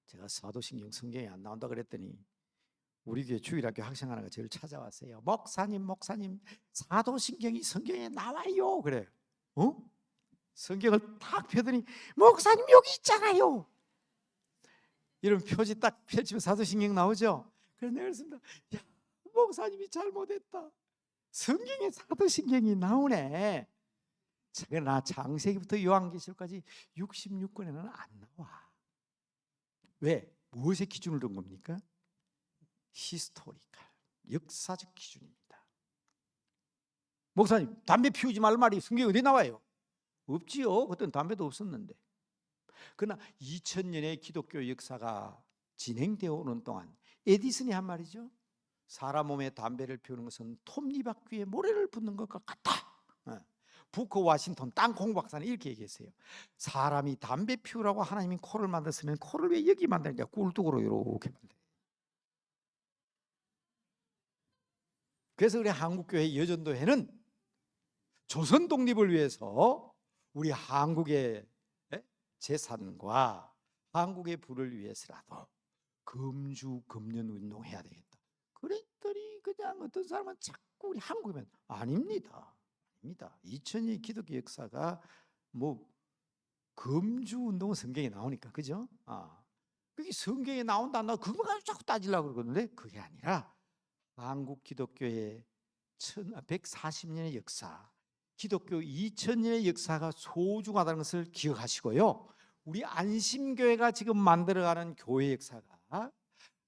제가 사도신경 성경에 안 나온다 그랬더니 우리 교회 주일학교 학생 하나가 저를 찾아왔어요. 목사님 사도신경이 성경에 나와요. 그래요. 성경을 딱 펴더니 목사님 여기 있잖아요. 이런 표지 딱 펼치면 사도신경 나오죠. 그래서 내가 그랬습니다. 야, 목사님이 잘못했다. 성경에 사도신경이 나오네. 그러나 창세기부터 요한계시록까지 66권에는 안 나와. 왜? 무엇의 기준을 둔 겁니까? 히스토리칼, 역사적 기준입니다. 목사님 담배 피우지 말 말이 성경에 어디 나와요? 없지요. 그때는 담배도 없었는데. 그러나 2000년의 기독교 역사가 진행되어 오는 동안 에디슨이 한 말이죠. 사람 몸에 담배를 피우는 것은 톱니바퀴 위에 모래를 붓는 것과 같다. 부커 워싱턴 땅콩 박사는 이렇게 얘기했어요. 사람이 담배 피우라고 하나님이 코를 만들었으면 코를 왜 여기 만드냐? 꿀뚝으로 이렇게 만들어요. 그래서 우리 한국교회 여전도회는 조선 독립을 위해서 우리 한국의 재산과 한국의 부를 위해서라도 금주 금년 운동해야 되겠다. 그랬더니 그냥 어떤 사람은 자꾸 우리 한국이면 아닙니다. 2000년 기독교 역사가 뭐 금주 운동은 성경에 나오니까 그죠? 그게 성경에 나온다 안 나온다 그거 가지고 자꾸 따지려고 그러는데 그게 아니라 한국 기독교의 140년의 역사, 기독교 2000년의 역사가 소중하다는 것을 기억하시고요. 우리 안심교회가 지금 만들어가는 교회 역사가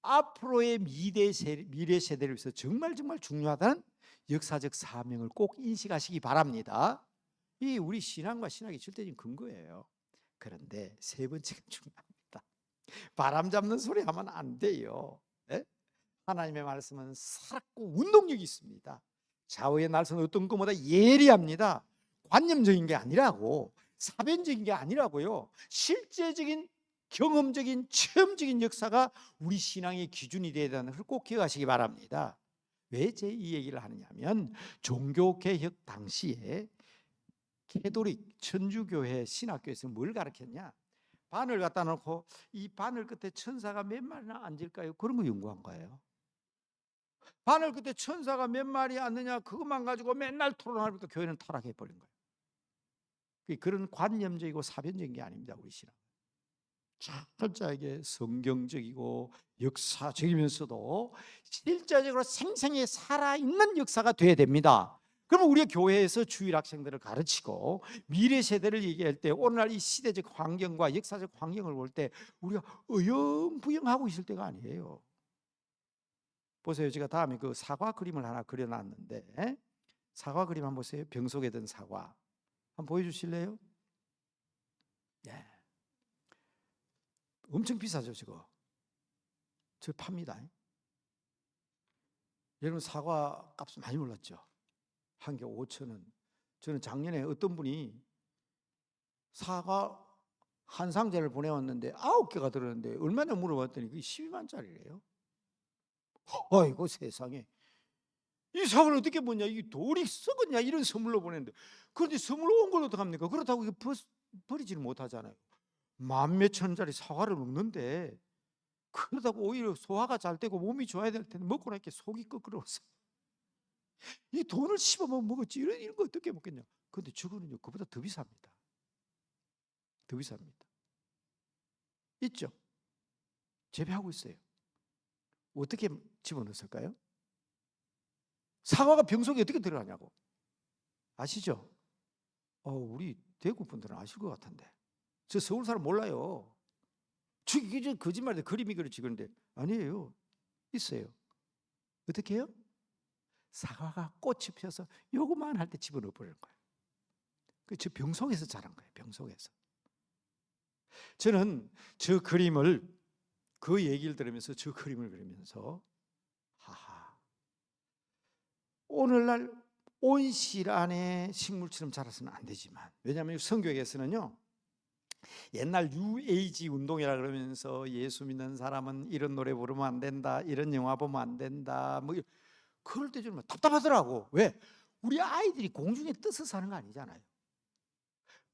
앞으로의 미래 세대를 위해서 정말 중요하다는 역사적 사명을 꼭 인식하시기 바랍니다. 이 우리 신앙과 신학의 절대적인 근거예요. 그런데 세 번째가 중요합니다. 바람 잡는 소리 하면 안 돼요. 네? 하나님의 말씀은 살았고 운동력이 있습니다. 좌우의 날선 어떤 것보다 예리합니다. 관념적인 게 아니라고, 사변적인 게 아니라고요. 실제적인 경험적인 체험적인 역사가 우리 신앙의 기준이 되어야 되는 것을 꼭 기억하시기 바랍니다. 왜 제 이 얘기를 하느냐면 종교개혁 당시에 캐톨릭 천주교회 신학교에서 뭘 가르쳤냐, 바늘 갖다 놓고 이 바늘 끝에 천사가 몇 마리나 앉을까요? 그런 거 연구한 거예요. 바늘 끝에 천사가 몇 마리 앉느냐 그것만 가지고 맨날 토론하니까 교회는 타락해버린 거예요. 그런 관념적이고 사변적인 게 아닙니다. 우리 신앙 철저하게 성경적이고 역사적이면서도 실제적으로 생생히 살아있는 역사가 돼야 됩니다. 그러면 우리가 교회에서 주일 학생들을 가르치고 미래 세대를 얘기할 때 오늘날 이 시대적 환경과 역사적 환경을 볼 때 우리가 어영부영하고 있을 때가 아니에요. 보세요. 제가 다음에 그 사과 그림을 하나 그려놨는데, 사과 그림 한번 보세요. 병 속에 든 사과 한번 보여주실래요? 네. 엄청 비싸죠, 저거. 저 팝니다. 여러분 사과 값은 많이 올랐죠. 한 개 5,000원. 저는 작년에 어떤 분이 사과 한 상자를 보내왔는데 9개가 들었는데 얼마나 물어봤더니 그게 12만짜리래요. 아이고 세상에, 이 사과를 어떻게 먹냐, 이 돌이 썩었냐, 이런 선물로 보냈는데, 그런데 선물 온 걸 어떡합니까? 그렇다고 이거 버리지는 못하잖아요. 만 몇천 원짜리 사과를 먹는데 그러다가 오히려 소화가 잘 되고 몸이 좋아야 될 텐데 먹고 나니까 속이 끄끄러워서 이 돈을 씹어만 먹었지 이런 거 어떻게 먹겠냐. 그런데 저거는요 그보다 더 비쌉니다. 더 비쌉니다. 있죠? 재배하고 있어요. 어떻게 집어넣었을까요? 사과가 병 속에 어떻게 들어가냐고 아시죠? 우리 대구 분들은 아실 것 같은데, 저 서울 사람 몰라요. 이게 거짓말인데 그림이 그렇지. 그런데 아니에요. 있어요. 어떻게 해요? 사과가 꽃이 피어서 요거만 할 때 집어넣어 버리는 거예요. 저 병 속에서 자란 거예요. 병 속에서. 저는 저 그림을, 그 얘기를 들으면서 저 그림을 그리면서 오늘날 온실 안에 식물처럼 자라서는 안 되지만, 왜냐하면 성경에서는요 옛날 뉴에이지 운동이라 그러면서 예수 믿는 사람은 이런 노래 부르면 안 된다, 이런 영화 보면 안 된다, 뭐 그럴 때 좀 답답하더라고. 왜? 우리 아이들이 공중에 떠서 사는 거 아니잖아요.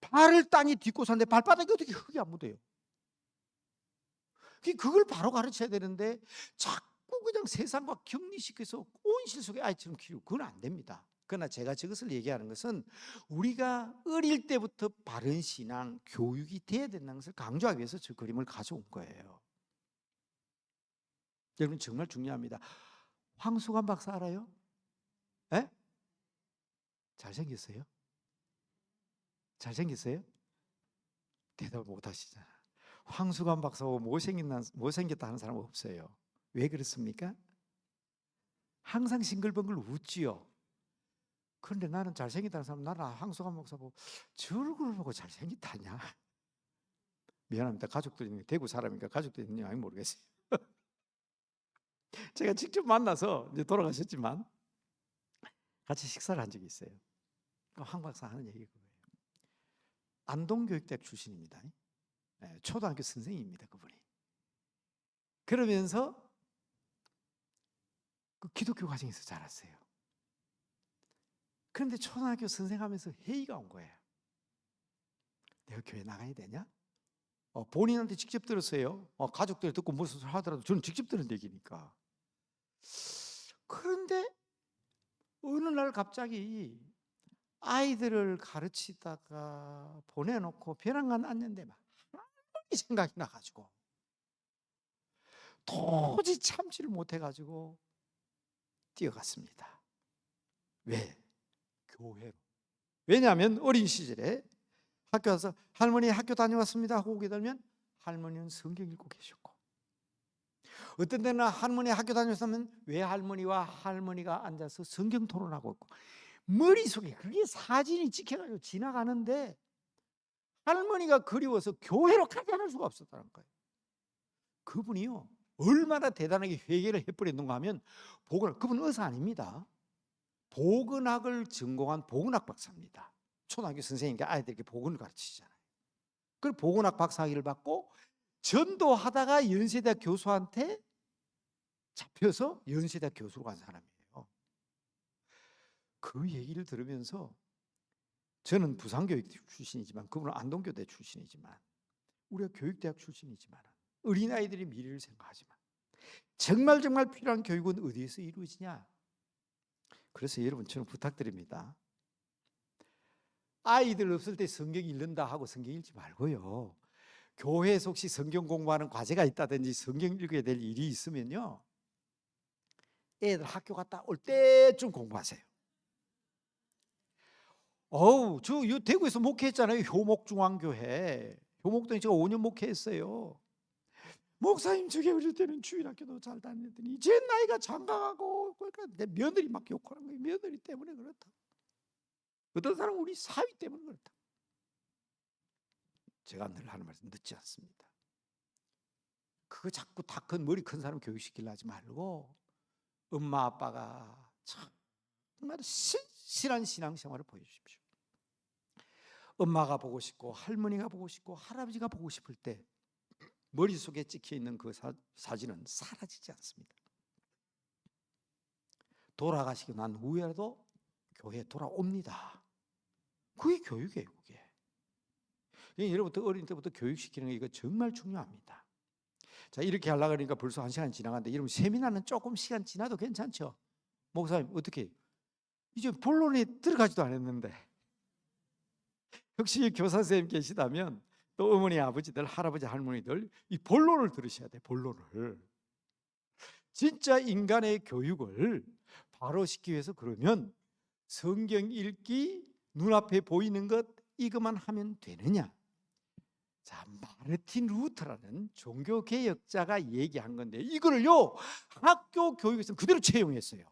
발을 땅에 딛고 사는데 발바닥이 어떻게 흙이 안 묻어요? 그걸 바로 가르쳐야 되는데 자꾸 그냥 세상과 격리시켜서 온실 속의 아이처럼 키우고, 그건 안 됩니다. 그러나 제가 저것을 얘기하는 것은 우리가 어릴 때부터 바른 신앙 교육이 돼야 된다는 것을 강조하기 위해서 저 그림을 가져온 거예요. 여러분 정말 중요합니다. 황수관 박사 알아요? 에? 잘생겼어요? 잘생겼어요? 대답을 못 하시잖아. 황수관 박사하고 못생겼다 하는 사람은 없어요. 왜 그렇습니까? 항상 싱글벙글 웃지요. 그런데 나는 잘생겼다는 사람, 나는 황수관 박사 보고 저 얼굴을 보고 잘생겼다냐? 미안합니다. 가족들이 대구 사람이니까 가족들이 있는지 아닌지 모르겠어요. 제가 직접 만나서 이제 돌아가셨지만 같이 식사를 한 적이 있어요. 황 박사 하는 얘기가 그거예요. 안동교육대 출신입니다. 초등학교 선생님입니다, 그분이. 그러면서 그 기독교 과정에서 자랐어요. 그런데 초등학교 선생하면서 회의가 온 거예요. 내가 교회 나가야 되냐? 본인한테 직접 들었어요. 가족들이 듣고 무슨 소리 하더라도 저는 직접 들은 얘기니까. 그런데 어느 날 갑자기 아이들을 가르치다가 보내놓고 벼랑간 앉는데 막 할머니 생각이 나가지고 도저히 참지를 못해가지고 뛰어갔습니다. 왜? 교회로. 왜냐하면 어린 시절에 학교 와서 할머니 학교 다녀왔습니다 하고 오게 되면 할머니는 성경 읽고 계셨고, 어떤 때는 할머니 학교 다녔으면 외할머니와 할머니가 앉아서 성경 토론하고 있고 머릿속에 그게 사진이 찍혀가지고 지나가는데 할머니가 그리워서 교회로 가지 않을 수가 없었다는 거예요. 그분이요 얼마나 대단하게 회개를 해버렸는가 하면 그분은 의사 아닙니다. 보건학을 전공한 보건학 박사입니다. 초등학교 선생님께 아이들에게 보건을 가르치잖아요. 그 보건학 박사학위를 받고 전도하다가 연세대학 교수한테 잡혀서 연세대학 교수로 간 사람이에요. 그 얘기를 들으면서 저는 부산교육대 출신이지만 그분은 안동교대 출신이지만 우리가 교육대학 출신이지만 어린아이들의 미래를 생각하지만 정말 필요한 교육은 어디에서 이루어지냐? 그래서 여러분 저는 부탁드립니다. 아이들 없을 때 성경 읽는다 하고 성경 읽지 말고요. 교회에서 혹시 성경 공부하는 과제가 있다든지 성경 읽어야 될 일이 있으면요. 애들 학교 갔다 올 때쯤 공부하세요. 저 대구에서 목회했잖아요. 효목중앙교회. 효목동에 제가 5년 목회했어요. 목사님 저게 어릴 때는 주일학교도 잘 다녔더니 제 나이가 장가가고 그러니까 내 며느리 막 욕하는 거예요. 며느리 때문에 그렇다. 어떤 사람은 우리 사위 때문에 그렇다. 제가 늘 하는 말씀 늦지 않습니다. 그거 자꾸 다 큰 머리 큰 사람 교육시키려 하지 말고 엄마 아빠가 정말 신실한 신앙생활을 보여주십시오. 엄마가 보고 싶고 할머니가 보고 싶고 할아버지가 보고 싶을 때 머릿속에 찍혀있는 그 사진은 사라지지 않습니다. 돌아가시고 난 후에라도 교회에 돌아옵니다. 그게 교육이에요. 그게. 여러분부터 어린 때부터 교육시키는 게 이거 정말 중요합니다. 자, 이렇게 하려고 하니까 벌써 1시간 지나갔는데 여러분 세미나는 조금 시간 지나도 괜찮죠? 목사님 어떻게 이제 본론에 들어가지도 않았는데 혹시 교사 선생님 계시다면 또 어머니 아버지들 할아버지 할머니들 이 본론을 들으셔야 돼. 본론을 진짜 인간의 교육을 바로 시키기 위해서 그러면 성경 읽기 눈앞에 보이는 것 이것만 하면 되느냐? 자, 마르틴 루터라는 종교개혁자가 얘기한 건데 이거를요 학교 교육에서 그대로 채용했어요.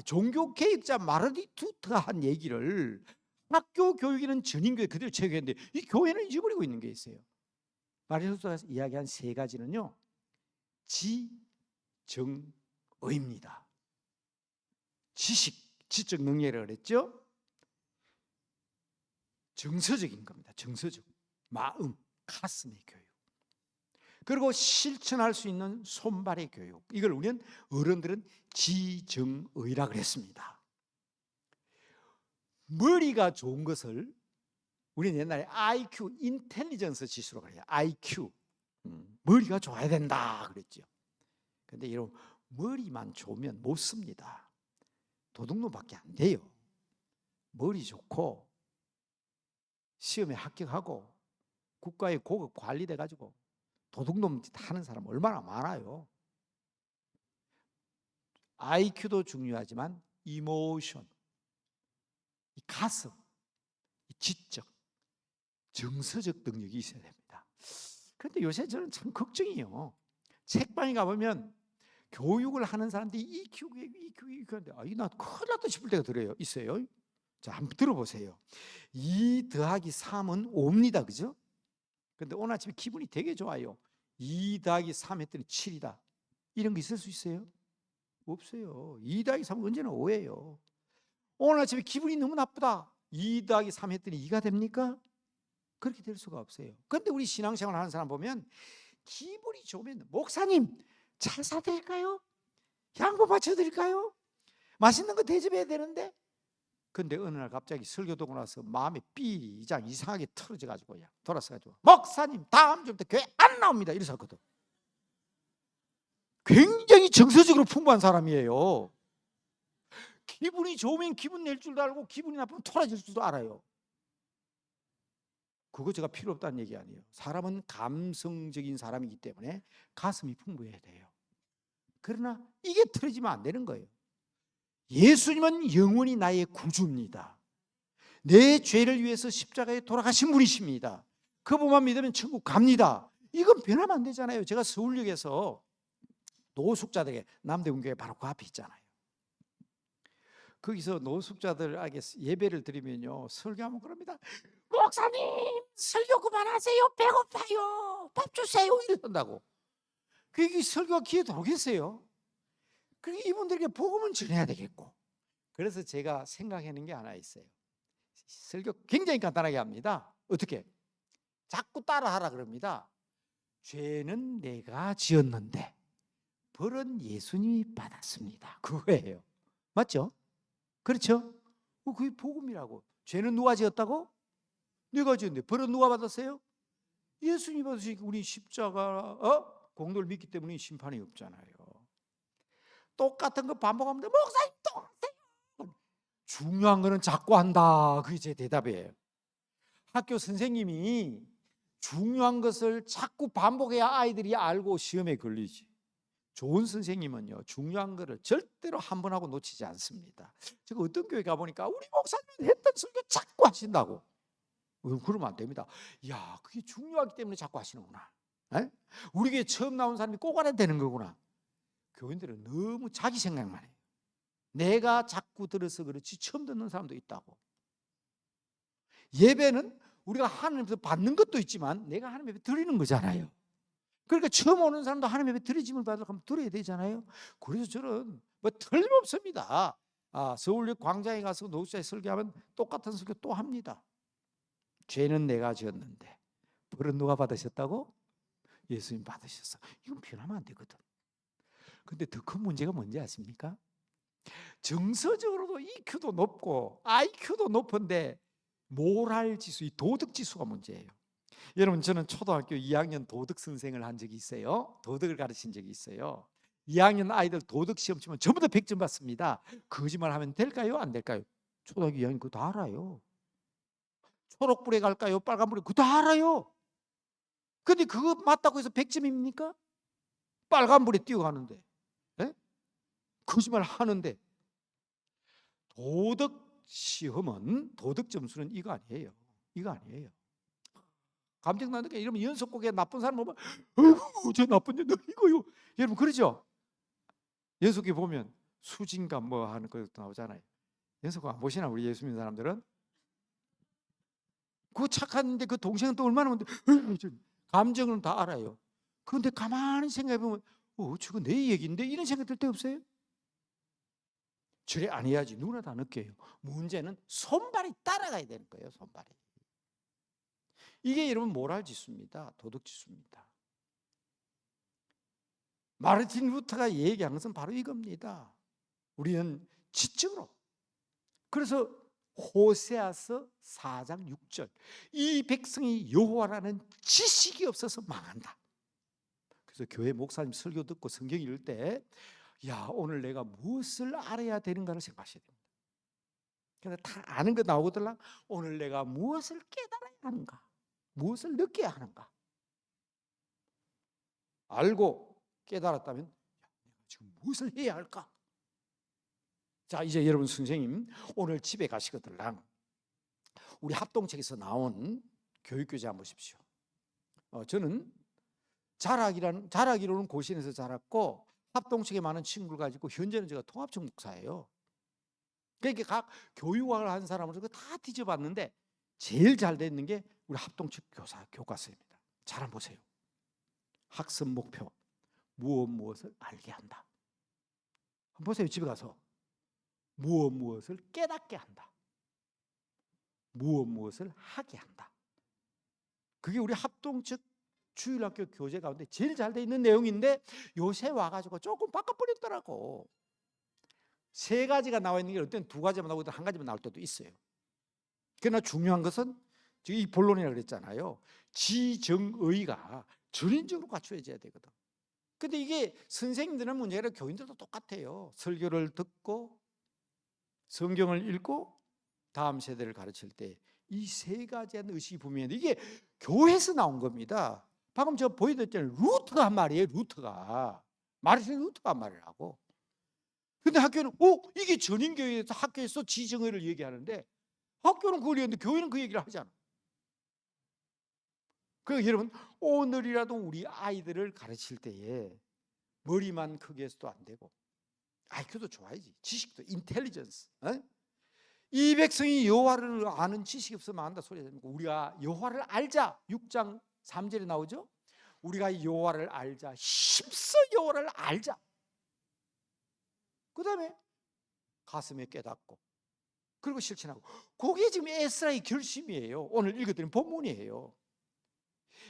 종교개혁자 마르틴 루터가 한 얘기를 학교 교육에는 전인교회 그대로 채용했는데 이 교회는 잊어버리고 있는 게 있어요. 마르틴 루터가 이야기한 3가지는요 지정의입니다. 지적 능력이라고 그랬죠. 정서적인 겁니다. 정서적 마음, 가슴의 교육. 그리고 실천할 수 있는 손발의 교육. 이걸 우리는 어른들은 지정의라 그랬습니다. 머리가 좋은 것을 우리는 옛날에 IQ, 인텔리전스 지수로 그래요. IQ. 머리가 좋아야 된다 그랬죠. 근데 여러분 머리만 좋으면 못 씁니다. 도둑놈밖에 안 돼요. 머리 좋고 시험에 합격하고 국가의 고급 관리돼 가지고 도둑놈 하는 사람 얼마나 많아요. IQ도 중요하지만 이모션, 이 가슴, 이 지적, 정서적 능력이 있어야 됩니다. 그런데 요새 저는 참 걱정이에요. 책방에 가보면 교육을 하는 사람들이 이 교육인데 나 큰일 났다 싶을 때가 있어요. 자, 한번 들어보세요. 2 더하기 3은 5입니다. 그죠? 근데 오늘 아침에 기분이 되게 좋아요. 2 더하기 3 했더니 7이다. 이런 거 있을 수 있어요? 없어요. 2 더하기 3은 언제나 5예요. 오늘 아침에 기분이 너무 나쁘다. 2 더하기 3 했더니 2가 됩니까? 그렇게 될 수가 없어요. 그런데 우리 신앙생활 하는 사람 보면 기분이 좋으면 목사님 차 사드릴까요? 양보 맞춰드릴까요? 맛있는 거 대접해야 되는데 근데 어느 날 갑자기 설교 듣고 나서 마음에 삐장 이상하게 틀어져가지고 돌아서가지고 목사님 다음 주부터 교회 안 나옵니다 이랬었거든. 굉장히 정서적으로 풍부한 사람이에요. 기분이 좋으면 기분 낼 줄도 알고 기분이 나쁘면 토라질 줄도 알아요. 그거 제가 필요 없다는 얘기 아니에요. 사람은 감성적인 사람이기 때문에 가슴이 풍부해야 돼요. 그러나 이게 틀어지면 안 되는 거예요. 예수님은 영원히 나의 구주입니다. 내 죄를 위해서 십자가에 돌아가신 분이십니다. 그분만 믿으면 천국 갑니다. 이건 변하면 안 되잖아요. 제가 서울역에서 노숙자들에게, 남대문교회 바로 그 앞에 있잖아요. 거기서 노숙자들에게 예배를 드리면요, 설교하면 그럽니다. 목사님, 설교 그만하세요. 배고파요. 밥 주세요. 이런다고. 그게 설교가 귀에 들어오겠어요? 그러니까 이분들에게 복음은 전해야 되겠고. 그래서 제가 생각하는 게 하나 있어요. 설교 굉장히 간단하게 합니다. 어떻게? 자꾸 따라하라 그럽니다. 죄는 내가 지었는데 벌은 예수님이 받았습니다. 그거예요. 맞죠? 그렇죠? 그게 복음이라고. 죄는 누가 지었다고? 내가 지었는데 벌은 누가 받았어요? 예수님이 받으시니까 우리 십자가 공로를 믿기 때문에 심판이 없잖아요. 똑같은 거 반복하면 목사님 또 하세요. 중요한 거는 자꾸 한다. 그게 제 대답이에요. 학교 선생님이 중요한 것을 자꾸 반복해야 아이들이 알고 시험에 걸리지. 좋은 선생님은요, 중요한 거를 절대로 한 번 하고 놓치지 않습니다. 제가 어떤 교회 가보니까 우리 목사님은 했던 설교 자꾸 하신다고. 그러면 안 됩니다. 야, 그게 중요하기 때문에 자꾸 하시는구나. 에? 우리 교회 처음 나온 사람이 꼭 알아야 되는 거구나. 교인들은 너무 자기 생각만 해요. 내가 자꾸 들어서 그렇지 처음 듣는 사람도 있다고. 예배는 우리가 하나님께서 받는 것도 있지만 내가 하나님 앞에 드리는 거잖아요. 그러니까 처음 오는 사람도 하나님 앞에 드리짐을 받으려고 하면 드려야 되잖아요. 그래서 저는 뭐 틀림없습니다. 서울역 광장에 가서 노숙자에 설교하면 똑같은 설교 또 합니다. 죄는 내가 지었는데 벌은 누가 받으셨다고? 예수님 받으셨어. 이건 변하면 안 되거든. 근데 더 큰 문제가 뭔지 아십니까? 정서적으로도 EQ도 높고 IQ도 높은데 모랄 지수, 이 도덕 지수가 문제예요. 여러분, 저는 초등학교 2학년 도덕 선생을 한 적이 있어요. 도덕을 가르친 적이 있어요. 2학년 아이들 도덕 시험 치면 전부 다 100점 받습니다. 거짓말하면 될까요? 안 될까요? 초등학교 2학년 그거 다 알아요. 초록불에 갈까요? 빨간불에? 그거 다 알아요. 근데 그거 맞다고 해서 100점입니까? 빨간불에 뛰어가는데, 네? 거짓말 하는데. 도덕 시험은, 도덕 점수는 이거 아니에요. 이거 아니에요. 감정 나니까 이러면 연속곡에 나쁜 사람 보면 아이고 저 나쁜 년 이거요. 여러분 그러죠? 연속곡에 보면 수진가 뭐 하는 것도 나오잖아요. 연속곡 안 보시나 우리 예수 믿는 사람들은? 그 착한데 그 동생은 또 얼마나 많은데 감정은 다 알아요. 그런데 가만히 생각해 보면 저거 내 얘기인데 이런 생각 들 때 없어요? 저래 안 해야지. 누구나 다 느껴요. 문제는 손발이 따라가야 되는 거예요. 손발이. 이게 여러분 모랄 지수입니다. 도덕 지수입니다. 마르틴 루터가 얘기한 것은 바로 이겁니다. 우리는 지적으로. 그래서 호세아서 4장 6절 이 백성이 여호와라는 지식이 없어서 망한다. 그래서 교회 목사님 설교 듣고 성경 읽을 때 야, 오늘 내가 무엇을 알아야 되는가를 생각하셔야 됩니다. 그래서 다 아는 거 나오거든요. 오늘 내가 무엇을 깨달아야 하는가, 무엇을 느껴야 하는가. 알고 깨달았다면 내가 지금 무엇을 해야 할까? 자, 이제 여러분 선생님 오늘 집에 가시거든요. 우리 합동책에서 나온 교육교재 한번 보십시오. 저는 자라기로는 고신에서 자랐고 합동책에 많은 친구를 가지고 현재는 제가 통합청 목사예요. 그러니까 각 교육학을 한 사람으로서 다 뒤져봤는데 제일 잘 되는 게 우리 합동책 교과서입니다. 잘 한번 보세요. 학습 목표 무엇을 알게 한다. 한번 보세요. 집에 가서 무엇을 깨닫게 한다. 무엇을 하게 한다. 그게 우리 합동책 주일학교 교재 가운데 제일 잘 돼 있는 내용인데 요새 와가지고 조금 바꿔버렸더라고. 3가지가 나와 있는 게 어떤 2가지만 나오고 1가지만 나올 때도 있어요. 그러나 중요한 것은 이 본론이라고 그랬잖아요. 지정의가 전인적으로 갖추어져야 되거든. 근데 이게 선생님들은 문제가 아니라 교인들도 똑같아요. 설교를 듣고 성경을 읽고 다음 세대를 가르칠 때 이 3가지의 의식이 분명한데 이게 교회에서 나온 겁니다. 방금 저 보여드렸잖아요. 루터가 한 말이에요. 루터가. 마르틴 루터가 한 말을 하고. 근데 학교는 이게 전인교회에서 학교에서 지정의를 얘기하는데 학교는 그걸 얘기하는데 교회는 그 얘기를 하지 않아. 그 여러분, 오늘이라도 우리 아이들을 가르칠 때에 머리만 크게 해서도 안 되고 IQ도 좋아야지. 지식도, 인텔리전스. 이 백성이 여호와를 아는 지식이 없으면 안다 소리 됩니까? 우리가 여호와를 알자. 6장 3절에 나오죠. 우리가 여호와를 알자. 힘써 여호와를 알자. 그 다음에 가슴에 깨닫고 그리고 실천하고. 그게 지금 에스라의 결심이에요. 오늘 읽어드린 본문이에요.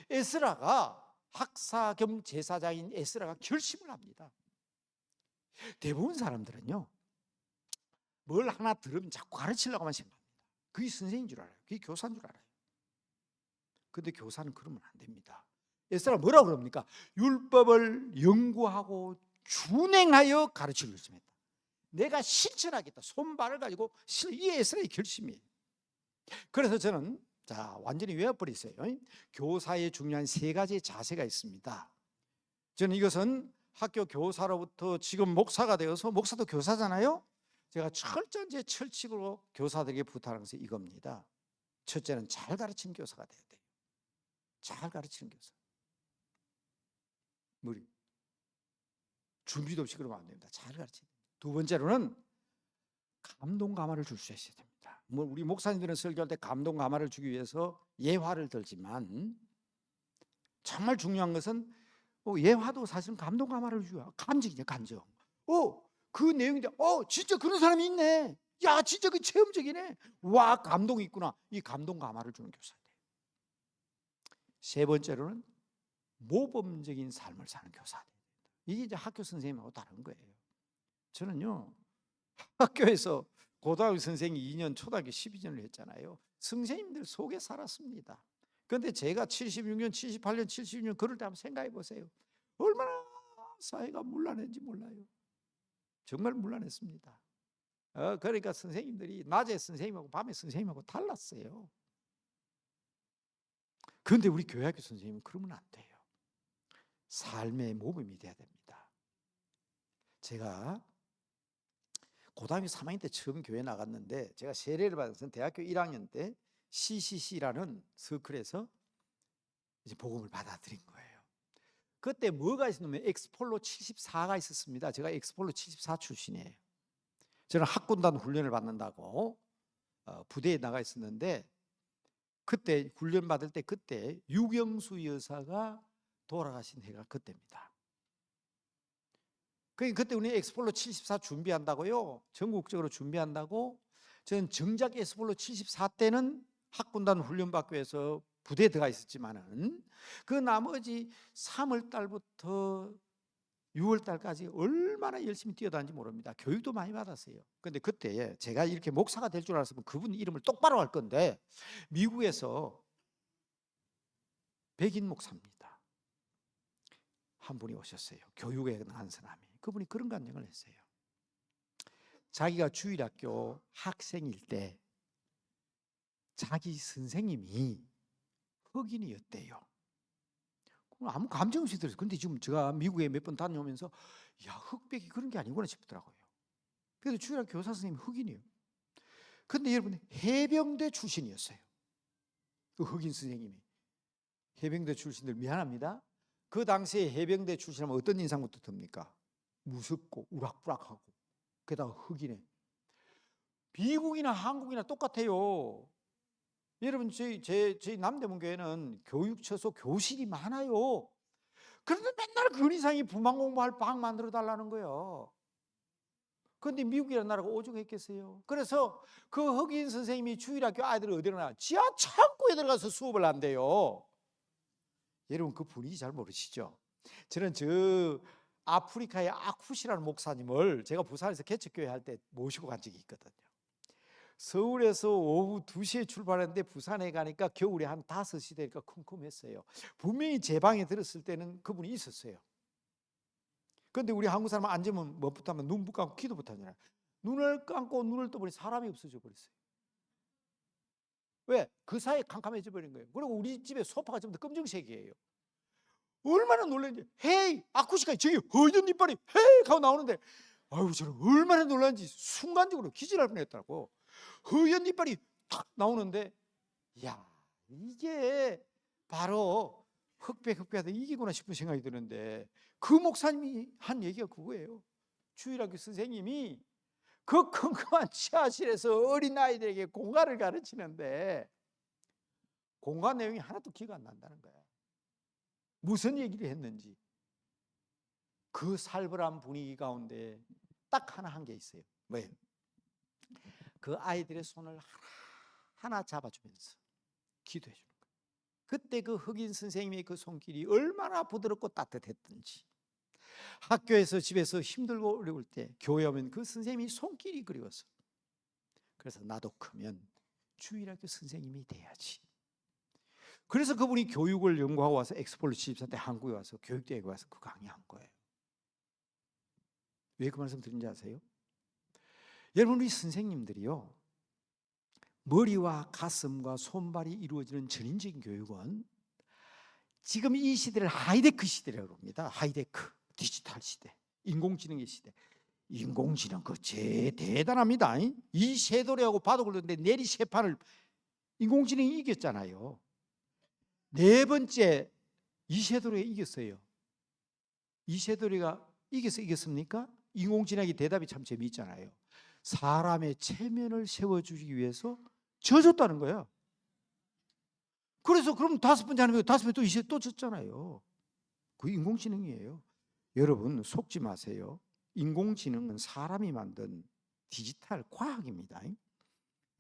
에스라가, 학사 겸 제사장인 에스라가 결심을 합니다. 대부분 사람들은요, 뭘 하나 들으면 자꾸 가르치려고만 생각합니다. 그게 선생님인 줄 알아요. 그게 교사인 줄 알아요. 근데 교사는 그러면 안 됩니다. 에스라 뭐라고 그럽니까? 율법을 연구하고 준행하여 가르치기로 결심했다. 내가 실천하겠다. 손발을 가지고 이게 에스라의 결심이에요. 그래서 저는 완전히 외워버리세요. 교사의 중요한 3가지의 자세가 있습니다. 저는 이것은 학교 교사로부터 지금 목사가 되어서, 목사도 교사잖아요. 제가 철저한 제 철칙으로 교사들에게 부탁하는 것은 이겁니다. 첫째는 잘 가르치는 교사가 돼야 돼요. 잘 가르치는 교사. 머리 준비도 없이 그러면 안 됩니다. 잘 가르치는. 두 번째로는 감동 감화를 줄 수 있어야 됩니다. 우리 목사님들은 설교할 때 감동 감화를 주기 위해서 예화를 들지만, 정말 중요한 것은 예화도 사실은 감동 감화를 줘요. 감정이죠, 감정. 그 내용인데, 진짜 그런 사람이 있네. 야, 진짜 그 체험적이네. 와, 감동이 있구나. 이 감동 감화를 주는 교사가 돼요. 세 번째로는 모범적인 삶을 사는 교사가 돼요. 이게 이제 학교 선생님하고 다른 거예요. 저는요, 학교에서 고등학교 선생님이 2년, 초등학교 12년을 했잖아요. 선생님들 속에 살았습니다. 그런데 제가 76년, 78년, 76년 그럴 때 한번 생각해 보세요. 얼마나 사회가 문란했는지 몰라요. 정말 문란했습니다. 그러니까 선생님들이 낮에 선생님하고 밤에 선생님하고 달랐어요. 그런데 우리 교회학교 선생님은 그러면 안 돼요. 삶의 모범이 돼야 됩니다. 제가 고등학교 3학년 때 처음 교회 나갔는데, 제가 세례를 받아서 대학교 1학년 때 CCC라는 서클에서 이제 복음을 받아들인 거예요. 그때 뭐가 있었냐면 엑스폴로 74가 있었습니다. 제가 엑스폴로 74 출신이에요. 저는 학군단 훈련을 받는다고 부대에 나가 있었는데, 그때 훈련 받을 때 그때 유경수 여사가 돌아가신 해가 그때입니다. 그때 우리 엑스폴로 74 준비한다고요. 전국적으로 준비한다고. 저는 정작 엑스폴로 74 때는 학군단 훈련 받기 위해서 부대에 들어가 있었지만은, 그 나머지 3월 달부터 6월 달까지 얼마나 열심히 뛰어다니는지 모릅니다. 교육도 많이 받았어요. 그런데 그때 제가 이렇게 목사가 될 줄 알았으면 그분 이름을 똑바로 할 건데, 미국에서 백인 목사입니다. 한 분이 오셨어요. 교육에 나간 사람이. 그분이 그런 간증을 했어요. 자기가 주일학교 학생일 때 자기 선생님이 흑인이었대요. 아무 감정 없이 들었어요. 근데 지금 제가 미국에 몇 번 다녀오면서, 야, 흑백이 그런 게 아니구나 싶더라고요. 그래도 주일학교 교사 선생님이 흑인이에요. 근데 여러분, 해병대 출신이었어요. 그 흑인 선생님이. 해병대 출신들 미안합니다. 그 당시에 해병대 출신하면 어떤 인상부터 듭니까? 무섭고 우락부락하고, 게다가 흑인에. 미국이나 한국이나 똑같아요. 여러분, 저희 남대문 교회는 교육처소 교실이 많아요. 그런데 맨날 그 이상이 부만 공부할 방 만들어 달라는 거예요. 그런데 미국이라는 나라가 오죽했겠어요. 그래서 그 흑인 선생님이 주일학교 아이들을 어디로 나? 지하 창고에 들어가서 수업을 한대요. 여러분, 그 분위기 잘 모르시죠? 저는 아프리카의 아쿠시라는 목사님을 제가 부산에서 개척교회 할 때 모시고 간 적이 있거든요. 서울에서 오후 2시에 출발했는데 부산에 가니까 겨울에 한 5시 되니까 컴컴했어요. 분명히 제 방에 들었을 때는 그분이 있었어요. 그런데 우리 한국 사람은 앉으면 뭐부터 하면 눈 감고 기도부터 하잖아요. 눈을 감고 눈을 떠보니 사람이 없어져 버렸어요. 왜? 그 사이에 캄캄해져 버린 거예요. 그리고 우리 집에 소파가 전부 다 검정색이에요. 얼마나 놀랐는지. 헤이, 아쿠시카 저기 허연 이빨이 헤이 하고 나오는데, 아유, 저는 얼마나 놀랐는지 순간적으로 기절할 뻔했더라고. 허연 이빨이 탁 나오는데, 야, 이게 바로 흑백도 이기구나 싶은 생각이 드는데 그 목사님이 한 얘기가 그거예요. 주일학교 선생님이 그 컴컴한 지하실에서 어린아이들에게 공간을 가르치는데 공간 내용이 하나도 기억 안 난다는 거야. 무슨 얘기를 했는지. 그 살벌한 분위기 가운데 딱 하나 한 게 있어요. 뭐예요? 그 아이들의 손을 하나 잡아주면서 기도해 주는 거예요. 그때 그 흑인 선생님의 그 손길이 얼마나 부드럽고 따뜻했던지. 학교에서 집에서 힘들고 어려울 때 교회 오면 그 선생님이 손길이 그리워서, 그래서 나도 크면 주일학교 선생님이 돼야지. 그래서 그분이 교육을 연구하고 와서 엑스폴로 74때 한국에 와서 교육대학에 와서 그 강의한 거예요. 왜 그 말씀 드린지 아세요? 여러분, 우리 선생님들이요, 머리와 가슴과 손발이 이루어지는 전인적인 교육은 지금 이 시대를 하이테크 시대라고 합니다. 하이테크, 디지털 시대, 인공지능의 시대. 인공지능 그제 대단합니다. 이 섀도리하고 바둑을 두는데 내리 세 판을 인공지능이 이겼잖아요. 네 번째 이세돌이가 이겼어요. 이세돌이가 이겼습니까? 인공지능의 대답이 참 재미있잖아요. 사람의 체면을 세워주기 위해서 져줬다는 거야. 그래서 그럼 다섯 번째 하는 거 다섯 번째 또 이세 또 졌잖아요. 그 인공지능이에요. 여러분 속지 마세요. 인공지능은 사람이 만든 디지털 과학입니다.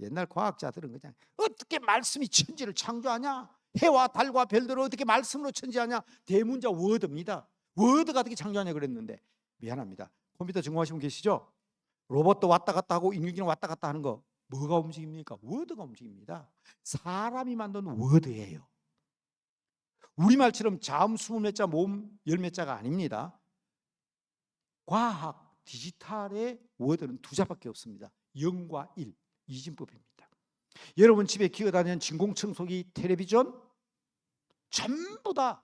옛날 과학자들은 그냥 어떻게 말씀이 천지를 창조하냐? 해와 달과 별들을 어떻게 말씀으로 천지하냐? 대문자 워드입니다. 워드가 어떻게 창조하냐 그랬는데, 미안합니다. 컴퓨터 전공하신 분 계시죠? 로봇도 왔다 갔다 하고 인공지능 왔다 갔다 하는 거 뭐가 움직입니까? 워드가 움직입니다. 사람이 만든 워드예요. 우리말처럼 자음 20몇 자 모음 10몇 자가 아닙니다. 과학 디지털의 워드는 두 자밖에 없습니다. 0과 1, 이진법입니다. 여러분 집에 기어다니는 진공청소기, 텔레비전 전부 다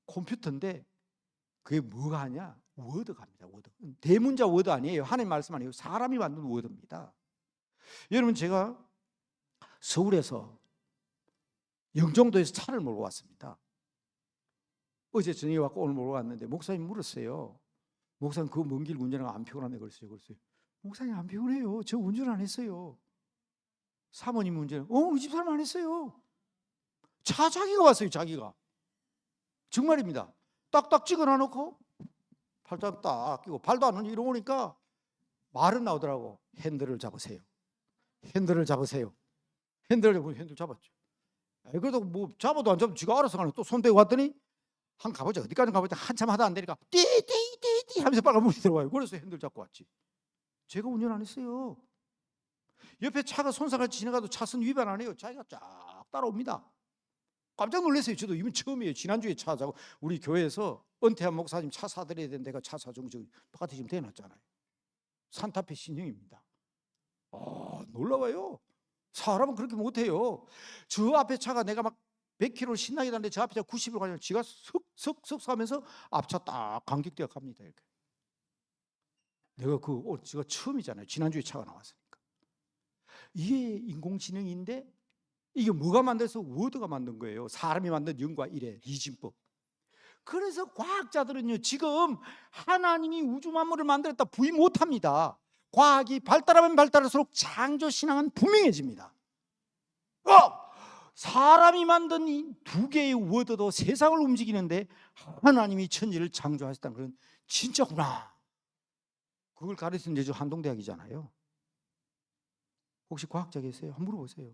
컴퓨터인데 그게 뭐가 하냐? 워드가 합니다. 워드. 대문자 워드 아니에요. 하나님 말씀 아니에요. 사람이 만든 워드입니다. 여러분 제가 서울에서 영종도에서 차를 몰고 왔습니다. 어제 저녁에 왔고 오늘 몰고 왔는데 목사님 물었어요. 목사님 그 먼 길 운전하고 안 피곤하네 그랬어요. 목사님 안 피곤해요. 저 운전 안 했어요. 사모님 운전. 우리 집사람 안 했어요. 차 자기가 왔어요. 자기가. 정말입니다. 딱딱 찍어놔 놓고 팔짱 딱 끼고 발도 안 이러니까 말은 나오더라고. 핸들을 잡으세요. 핸들을 잡으세요. 핸들 잡았죠. 그래도 뭐 잡아도 안 잡아도 지가 알아서 가는. 또 손 대고 왔더니 한 가보자. 어디까지 가보자. 한참 하다 안 되니까 띠띠띠띠 하면서 빨간불이 들어와요. 그래서 핸들 잡고 왔지. 제가 운전 안 했어요. 옆에 차가 손상같이 지나가도 차선 위반 안 해요. 자기가 쫙 따라옵니다. 깜짝 놀랐어요. 저도 이번 처음이에요. 지난주에 차 사고 우리 교회에서 은퇴한 목사님 차 사드려야 되는데 내가 차 사주고 저 바깥에 지금 대놨잖아요. 산타페 신형입니다. 놀라워요. 사람은 그렇게 못해요. 저 앞에 차가 내가 막 100km를 신나게 다니는데 저 앞에 차가 90km 가면 지가 슥슥슥 하면서 앞차 딱 간격대가 갑니다. 이렇게. 내가 제가 처음이잖아요. 지난주에 차가 나왔으니까. 이게 인공지능인데 이게 뭐가 만들어서 워드가 만든 거예요. 사람이 만든 0과 1의 이진법. 그래서 과학자들은요 지금 하나님이 우주 만물을 만들었다 부인 못합니다. 과학이 발달하면 발달할수록 창조신앙은 분명해집니다. 사람이 만든 이 두 개의 워드도 세상을 움직이는데 하나님이 천지를 창조하셨다는 건 진짜구나. 그걸 가르치는 데저 한동대학이잖아요. 혹시 과학자 계세요? 한번 물어보세요.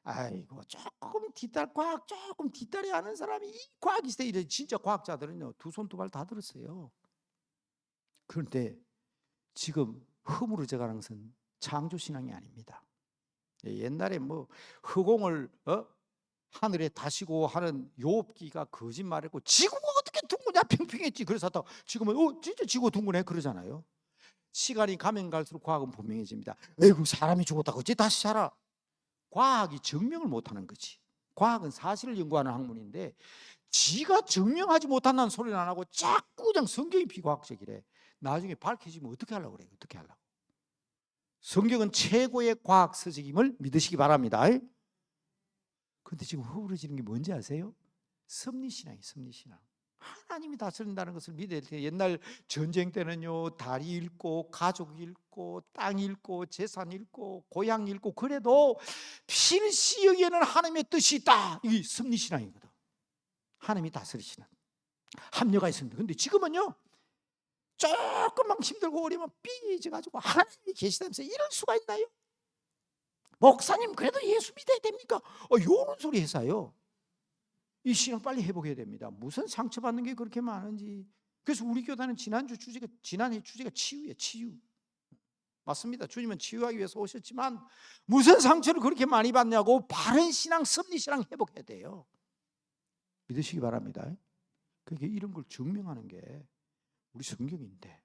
아이고 조금 뒷다리 아는 사람이 이 과학 시대에 진짜 과학자들은요 두 손 두 발 다 들었어요. 그런데 지금 허물어져가는 것은 창조신앙이 아닙니다. 옛날에 뭐 허공을 하늘에 다시고 하는 욥기가 거짓말했고 지구가 어떻게 둥그냐 평평했지. 그래서 지금은 진짜 지구가 둥그네 그러잖아요. 시간이 가면 갈수록 과학은 분명해집니다. 에이구 사람이 죽었다고 어째 다시 살아. 과학이 증명을 못하는 거지. 과학은 사실을 연구하는 학문인데 지가 증명하지 못한다는 소리는 안 하고 자꾸 그냥 성경이 비과학적이래. 나중에 밝혀지면 어떻게 하려고 그래요? 어떻게 하려고. 성경은 최고의 과학 서적임을 믿으시기 바랍니다. 그런데 지금 허물어지는 게 뭔지 아세요? 섭리신앙이에요. 섭리신앙. 하나님이 다스린다는 것을 믿어야 돼요. 옛날 전쟁 때는요, 다리 잃고 가족 잃고 땅 잃고 재산 잃고 고향 잃고 그래도 필시여기에는 하나님의 뜻이 있다. 이게 섭리신앙이거든. 하나님이 다스리시는 합리가 있습니다. 근데 지금은요, 조금만 힘들고 어려면 삐져가지고 하나님이 계시다면서 이럴 수가 있나요? 목사님 그래도 예수 믿어야 됩니까? 이런 소리 해서요, 이 신앙 빨리 회복해야 됩니다. 무슨 상처받는 게 그렇게 많은지. 그래서 우리 교단은 지난해 주제가 치유예요. 치유. 맞습니다. 주님은 치유하기 위해서 오셨지만 무슨 상처를 그렇게 많이 받냐고. 바른 신앙, 섭리신앙 회복해야 돼요. 믿으시기 바랍니다. 그게 이런 걸 증명하는 게 우리 성경인데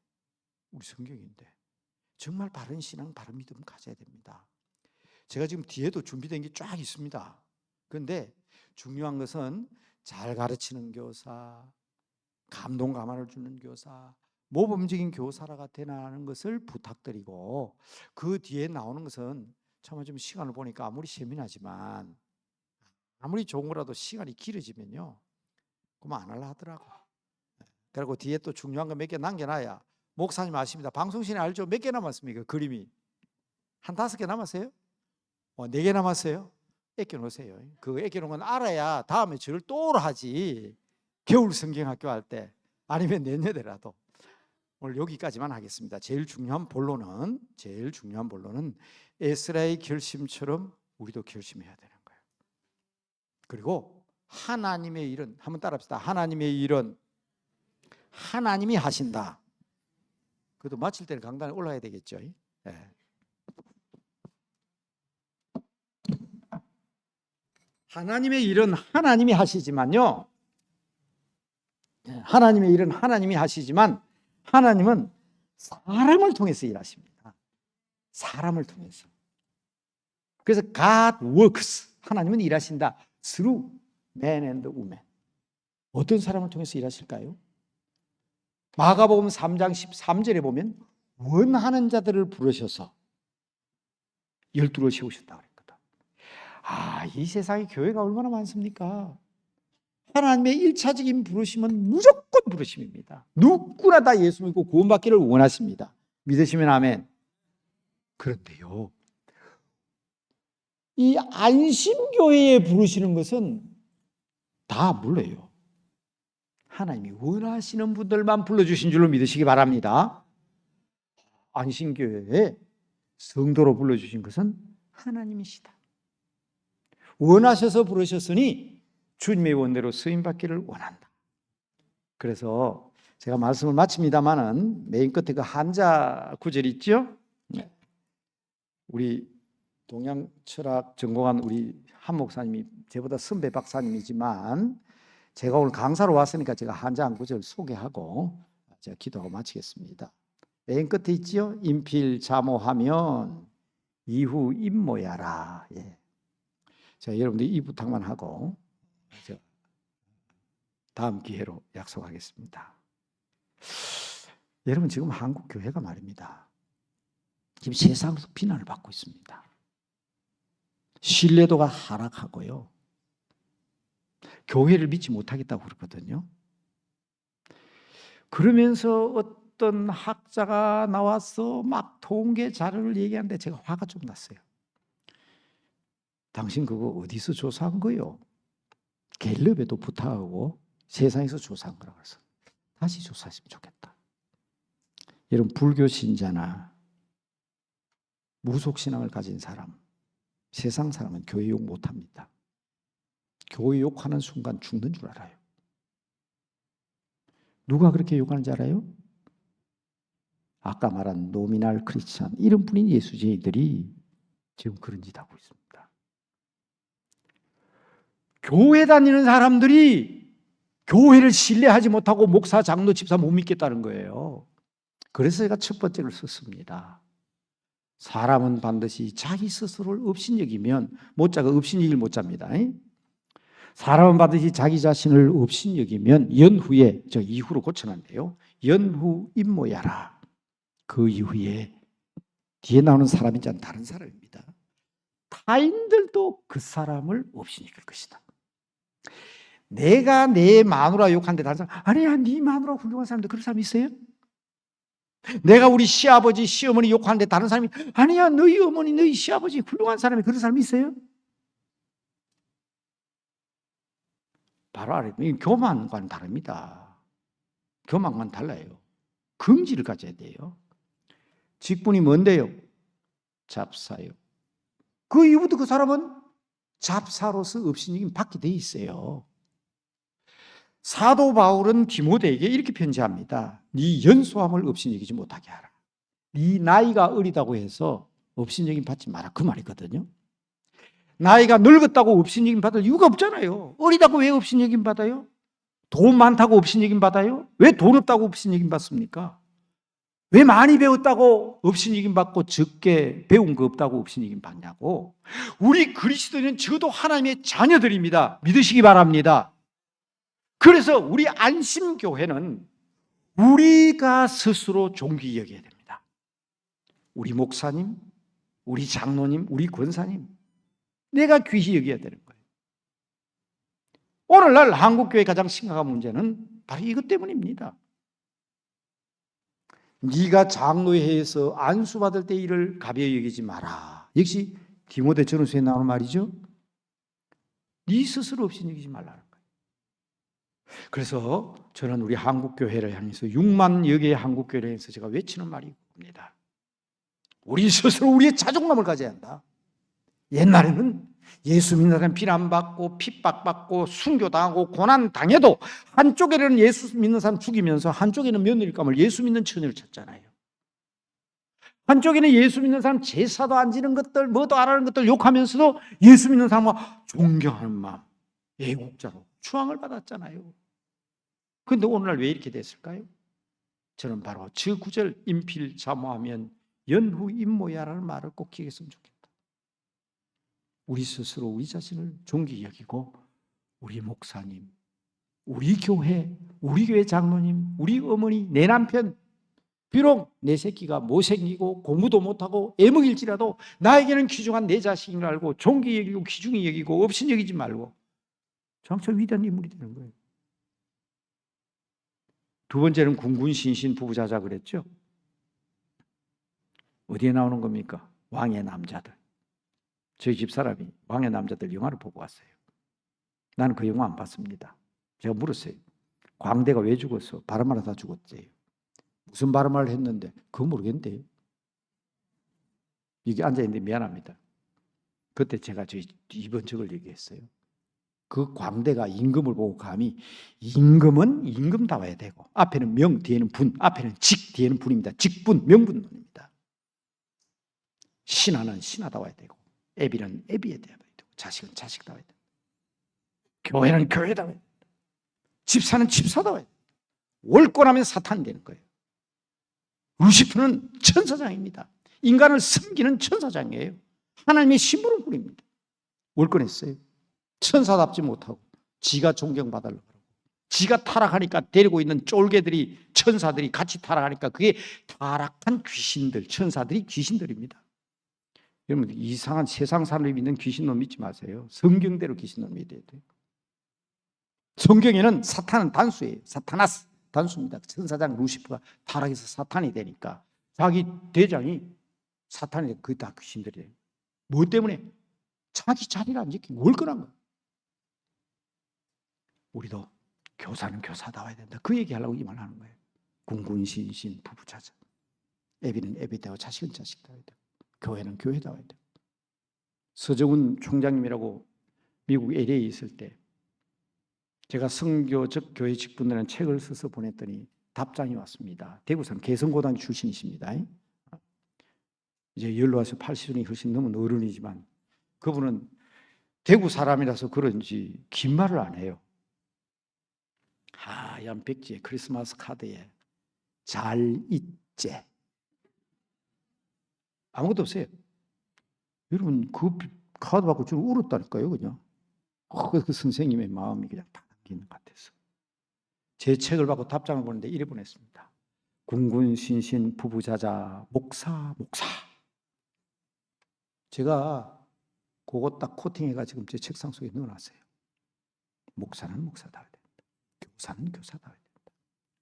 정말 바른 신앙, 바른 믿음 가져야 됩니다. 제가 지금 뒤에도 준비된 게 쫙 있습니다. 그런데 중요한 것은 잘 가르치는 교사, 감동 감화를 주는 교사, 모범적인 교사라가 되라는 것을 부탁드리고, 그 뒤에 나오는 것은 참 좀 시간을 보니까 아무리 세미나지만 아무리 좋은 거라도 시간이 길어지면요, 그만 안 하려 하더라고. 그리고 뒤에 또 중요한 거 몇 개 남겨놔야. 목사님 아십니다. 방송신에 알죠? 몇 개 남았습니까? 그림이 한 5개 남았어요? 4개 남았어요? 애껴 놓으세요. 그 애껴 놓은 건 알아야 다음에 저를 또 하지. 겨울 성경학교 할 때 아니면 내년에라도. 오늘 여기까지만 하겠습니다. 제일 중요한 본론은 에스라의 결심처럼 우리도 결심해야 되는 거예요. 그리고 하나님의 일은, 한번 따라합시다. 하나님의 일은 하나님이 하신다. 그래도 마칠 때는 강단에 올라가야 되겠죠. 네. 하나님의 일은 하나님이 하시지만요, 하나님의 일은 하나님이 하시지만 하나님은 사람을 통해서 일하십니다. 사람을 통해서. 그래서 God works, 하나님은 일하신다. Through man and woman. 어떤 사람을 통해서 일하실까요? 마가복음 3장 13절에 보면 원하는 자들을 부르셔서 12를 세우셨다고 그랬거든. 이 세상에 교회가 얼마나 많습니까? 하나님의 1차적인 부르심은 무조건 부르심입니다. 누구나 다 예수 믿고 구원받기를 원하십니다. 믿으시면 아멘. 그런데요, 이 안심교회에 부르시는 것은 다 몰라요. 하나님이 원하시는 분들만 불러주신 줄로 믿으시기 바랍니다. 안심교회에 성도로 불러주신 것은 하나님이시다. 원하셔서 부르셨으니 주님의 원대로 쓰임받기를 원한다. 그래서 제가 말씀을 마칩니다마는 맨 끝에 그 한자 구절 있죠? 우리 동양철학 전공한 우리 한 목사님이 저보다 선배 박사님이지만 제가 오늘 강사로 왔으니까 제가 한자 한 구절 소개하고 제가 기도하고 마치겠습니다. 맨 끝에 있죠? 인필자모하면 이후 임모야라. 예. 자, 여러분들 이 부탁만 하고 다음 기회로 약속하겠습니다. 여러분, 지금 한국 교회가 말입니다, 지금 세상에서 비난을 받고 있습니다. 신뢰도가 하락하고요, 교회를 믿지 못하겠다고 그러거든요. 그러면서 어떤 학자가 나와서 막 통계 자료를 얘기하는데 제가 화가 좀 났어요. 당신 그거 어디서 조사한 거요? 갤럽에도 부탁하고 세상에서 조사한 거라고 해서 다시 조사했으면 좋겠다. 여러분, 불교 신자나 무속신앙을 가진 사람, 세상 사람은 교회 욕 못합니다. 교회 욕하는 순간 죽는 줄 알아요. 누가 그렇게 욕하는지 알아요? 아까 말한 노미널 크리스찬, 이름뿐인 예수쟁이들이 지금 그런 짓 하고 있습니다. 교회 다니는 사람들이 교회를 신뢰하지 못하고 목사, 장로, 집사 못 믿겠다는 거예요. 그래서 제가 첫 번째를 썼습니다. 사람은 반드시 자기 스스로를 업신여기면, 모자가 업신여길 모자입니다. 사람은 반드시 자기 자신을 업신여기면 연후에, 저 이후로 고쳐놨는데요, 연후 임모야라. 그 이후에 뒤에 나오는 사람이 다른 사람입니다. 다 타인들도 그 사람을 업신여길 것이다. 내가 내 마누라 욕하는데 다른 사람, 아니야, 네 마누라 훌륭한 사람인데 그런 사람 있어요? 내가 우리 시아버지, 시어머니 욕하는데 다른 사람이, 아니야, 너희 어머니, 너희 시아버지 훌륭한 사람이 그런 사람이 있어요? 바로 알아요. 교만과는 다릅니다. 교만과는 달라요. 긍지를 가져야 돼요. 직분이 뭔데요? 잡사요. 그 이후부터 그 사람은 잡사로서 업신여김 받게 돼 있어요. 사도 바울은 디모데에게 이렇게 편지합니다. 네 연소함을 업신여기지 못하게 하라. 네 나이가 어리다고 해서 업신여김 받지 마라, 그 말이거든요. 나이가 늙었다고 업신여김 받을 이유가 없잖아요. 어리다고 왜 업신여김 받아요? 돈 많다고 업신여김 받아요? 왜 돈 없다고 업신여김 받습니까? 왜 많이 배웠다고 업신여김 받고 적게 배운 거 없다고 업신여김 받냐고. 우리 그리스도인은 적어도 하나님의 자녀들입니다. 믿으시기 바랍니다. 그래서 우리 안심교회는 우리가 스스로 존귀 여겨야 됩니다. 우리 목사님, 우리 장로님, 우리 권사님, 내가 귀히 여겨야 되는 거예요. 오늘날 한국교회의 가장 심각한 문제는 바로 이것 때문입니다. 네가 장로회에서 안수받을 때 일을 가벼이 여기지 마라. 역시 디모데 전후서에 나오는 말이죠. 네 스스로 없이 여기지 말라는 거예요. 그래서 저는 우리 한국교회를 향해서 6만 여개의 한국교회를 향해서 제가 외치는 말이 이겁니다. 우리 스스로 우리의 자존감을 가져야 한다. 옛날에는 예수 믿는 사람 비난받고 핍박받고 순교당하고 고난당해도 한쪽에는 예수 믿는 사람 죽이면서 한쪽에는 며느리감을 예수 믿는 처녀를 찾잖아요. 한쪽에는 예수 믿는 사람 제사도 안 지는 것들 뭐도 안 하는 것들 욕하면서도 예수 믿는 사람과 존경하는 마음, 애국자로 추앙을 받았잖아요. 그런데 오늘날 왜 이렇게 됐을까요? 저는 바로 저 구절 인필 사모하면 연후 임모야라는 말을 꼭 기억했으면 좋겠다. 우리 스스로 우리 자신을 존귀 여기고 우리 목사님, 우리 교회, 우리 교회 장로님, 우리 어머니, 내 남편, 비록 내 새끼가 못생기고 공부도 못하고 애먹일지라도 나에게는 귀중한 내 자식인 걸 알고 존귀 여기고 귀중히 여기고 업신 여기지 말고 장차 위대한 인물이 되는 거예요. 두 번째는 군군신신 부부자자 그랬죠. 어디에 나오는 겁니까? 왕의 남자들. 저희 집사람이 왕의 남자들 영화를 보고 왔어요. 나는 그 영화 안 봤습니다. 제가 물었어요. 광대가 왜 죽었어? 바람마다 다 죽었대요. 무슨 바람을 했는데 그거 모르겠는데요. 여기 앉아있는데 미안합니다. 그때 제가 저희 이번 적을 얘기했어요. 그 광대가 임금을 보고 감히 임금은 임금다워야 되고 앞에는 명, 뒤에는 분, 앞에는 직, 뒤에는 분입니다. 직분, 명분론입니다. 신하는 신하다워야 되고 애비는 애비에 대해야 되고 자식은 자식다워야 되고 교회는 교회다워야 되고 집사는 집사다워야 되고 월권하면 사탄이 되는 거예요. 루시퍼는 천사장입니다. 인간을 섬기는 천사장이에요. 하나님의 심부름 뿌립니다. 월권했어요. 천사답지 못하고 지가 존경받으려고 그러고 지가 타락하니까 데리고 있는 쫄개들이 천사들이 같이 타락하니까 그게 타락한 귀신들, 천사들이 귀신들입니다. 여러분 이상한 세상 사람이 믿는 귀신놈 믿지 마세요. 성경대로 귀신놈 믿어야 돼요. 성경에는 사탄은 단수예요. 사타나스 단수입니다. 천사장 루시퍼가 타락해서 사탄이 되니까 자기 대장이 사탄이 되고 그게 다 귀신들이에요. 뭐 때문에? 자기 자리를 안 지키고 월권한 거예요. 우리도 교사는 교사다워야 된다. 그 얘기하려고 이 말 하는 거예요. 군군신신 부부자자. 애비는 애비다워 자식은 자식다워야 되고 교회는 교회다워야 되고. 서정훈 총장님이라고 미국 LA에 있을 때 제가 선교적 교회 직분이라는 책을 써서 보냈더니 답장이 왔습니다. 대구산 개성고등학교 출신이십니다. 이제 연로하셔 80년이 훨씬 넘은 어른이지만 그분은 대구 사람이라서 그런지 긴 말을 안 해요. 하얀 백지에 크리스마스 카드에 잘 있제 아무것도 없어요. 여러분 그 카드 받고 좀 울었다니까요. 그냥 그 선생님의 마음이 그냥 다 담기는 것 같아서 제 책을 받고 답장을 보는데 이래 보냈습니다. 군군신신 부부자자 목사 제가 그거 딱 코팅해가지고 제 책상 속에 넣어놨어요. 목사는 목사다워야 된다. 교사는 교사다워야 된다.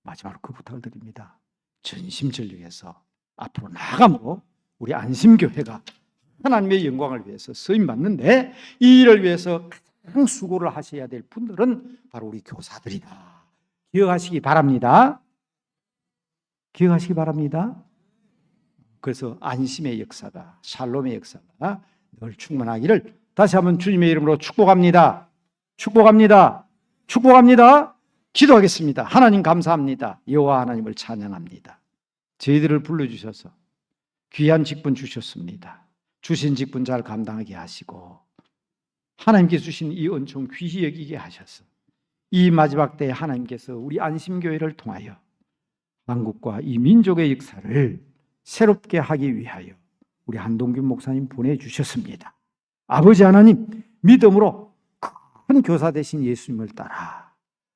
마지막으로 그 부탁을 드립니다. 전심전력해서 앞으로 나아감으로 우리 안심교회가 하나님의 영광을 위해서 쓰임받는데 이 일을 위해서 가장 수고를 하셔야 될 분들은 바로 우리 교사들이다. 기억하시기 바랍니다. 기억하시기 바랍니다. 그래서 안심의 역사가, 샬롬의 역사가 늘 충만하기를 다시 한번 주님의 이름으로 축복합니다. 축복합니다. 축복합니다. 기도하겠습니다. 하나님 감사합니다. 여호와 하나님을 찬양합니다. 저희들을 불러주셔서 귀한 직분 주셨습니다. 주신 직분 잘 감당하게 하시고 하나님께 주신 이 은총 귀히 여기게 하셔서 이 마지막 때에 하나님께서 우리 안심교회를 통하여 한국과 이 민족의 역사를 새롭게 하기 위하여 우리 한동균 목사님 보내주셨습니다. 아버지 하나님, 믿음으로 큰 교사 되신 예수님을 따라,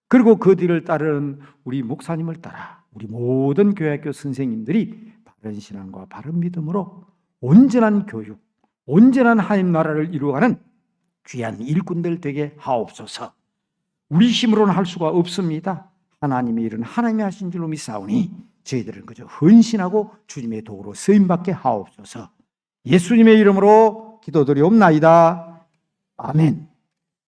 그리고 그 뒤를 따르는 우리 목사님을 따라 우리 모든 교회학교 선생님들이 바른 신앙과 바른 믿음으로 온전한 교육, 온전한 하나님 나라를 이루어가는 귀한 일꾼들 되게 하옵소서. 우리 힘으로는 할 수가 없습니다. 하나님의 일은 하나님이 하신 줄로 믿사오니 저희들은 그저 헌신하고 주님의 도구로 쓰임받게 하옵소서. 예수님의 이름으로 기도드리옵나이다. 아멘.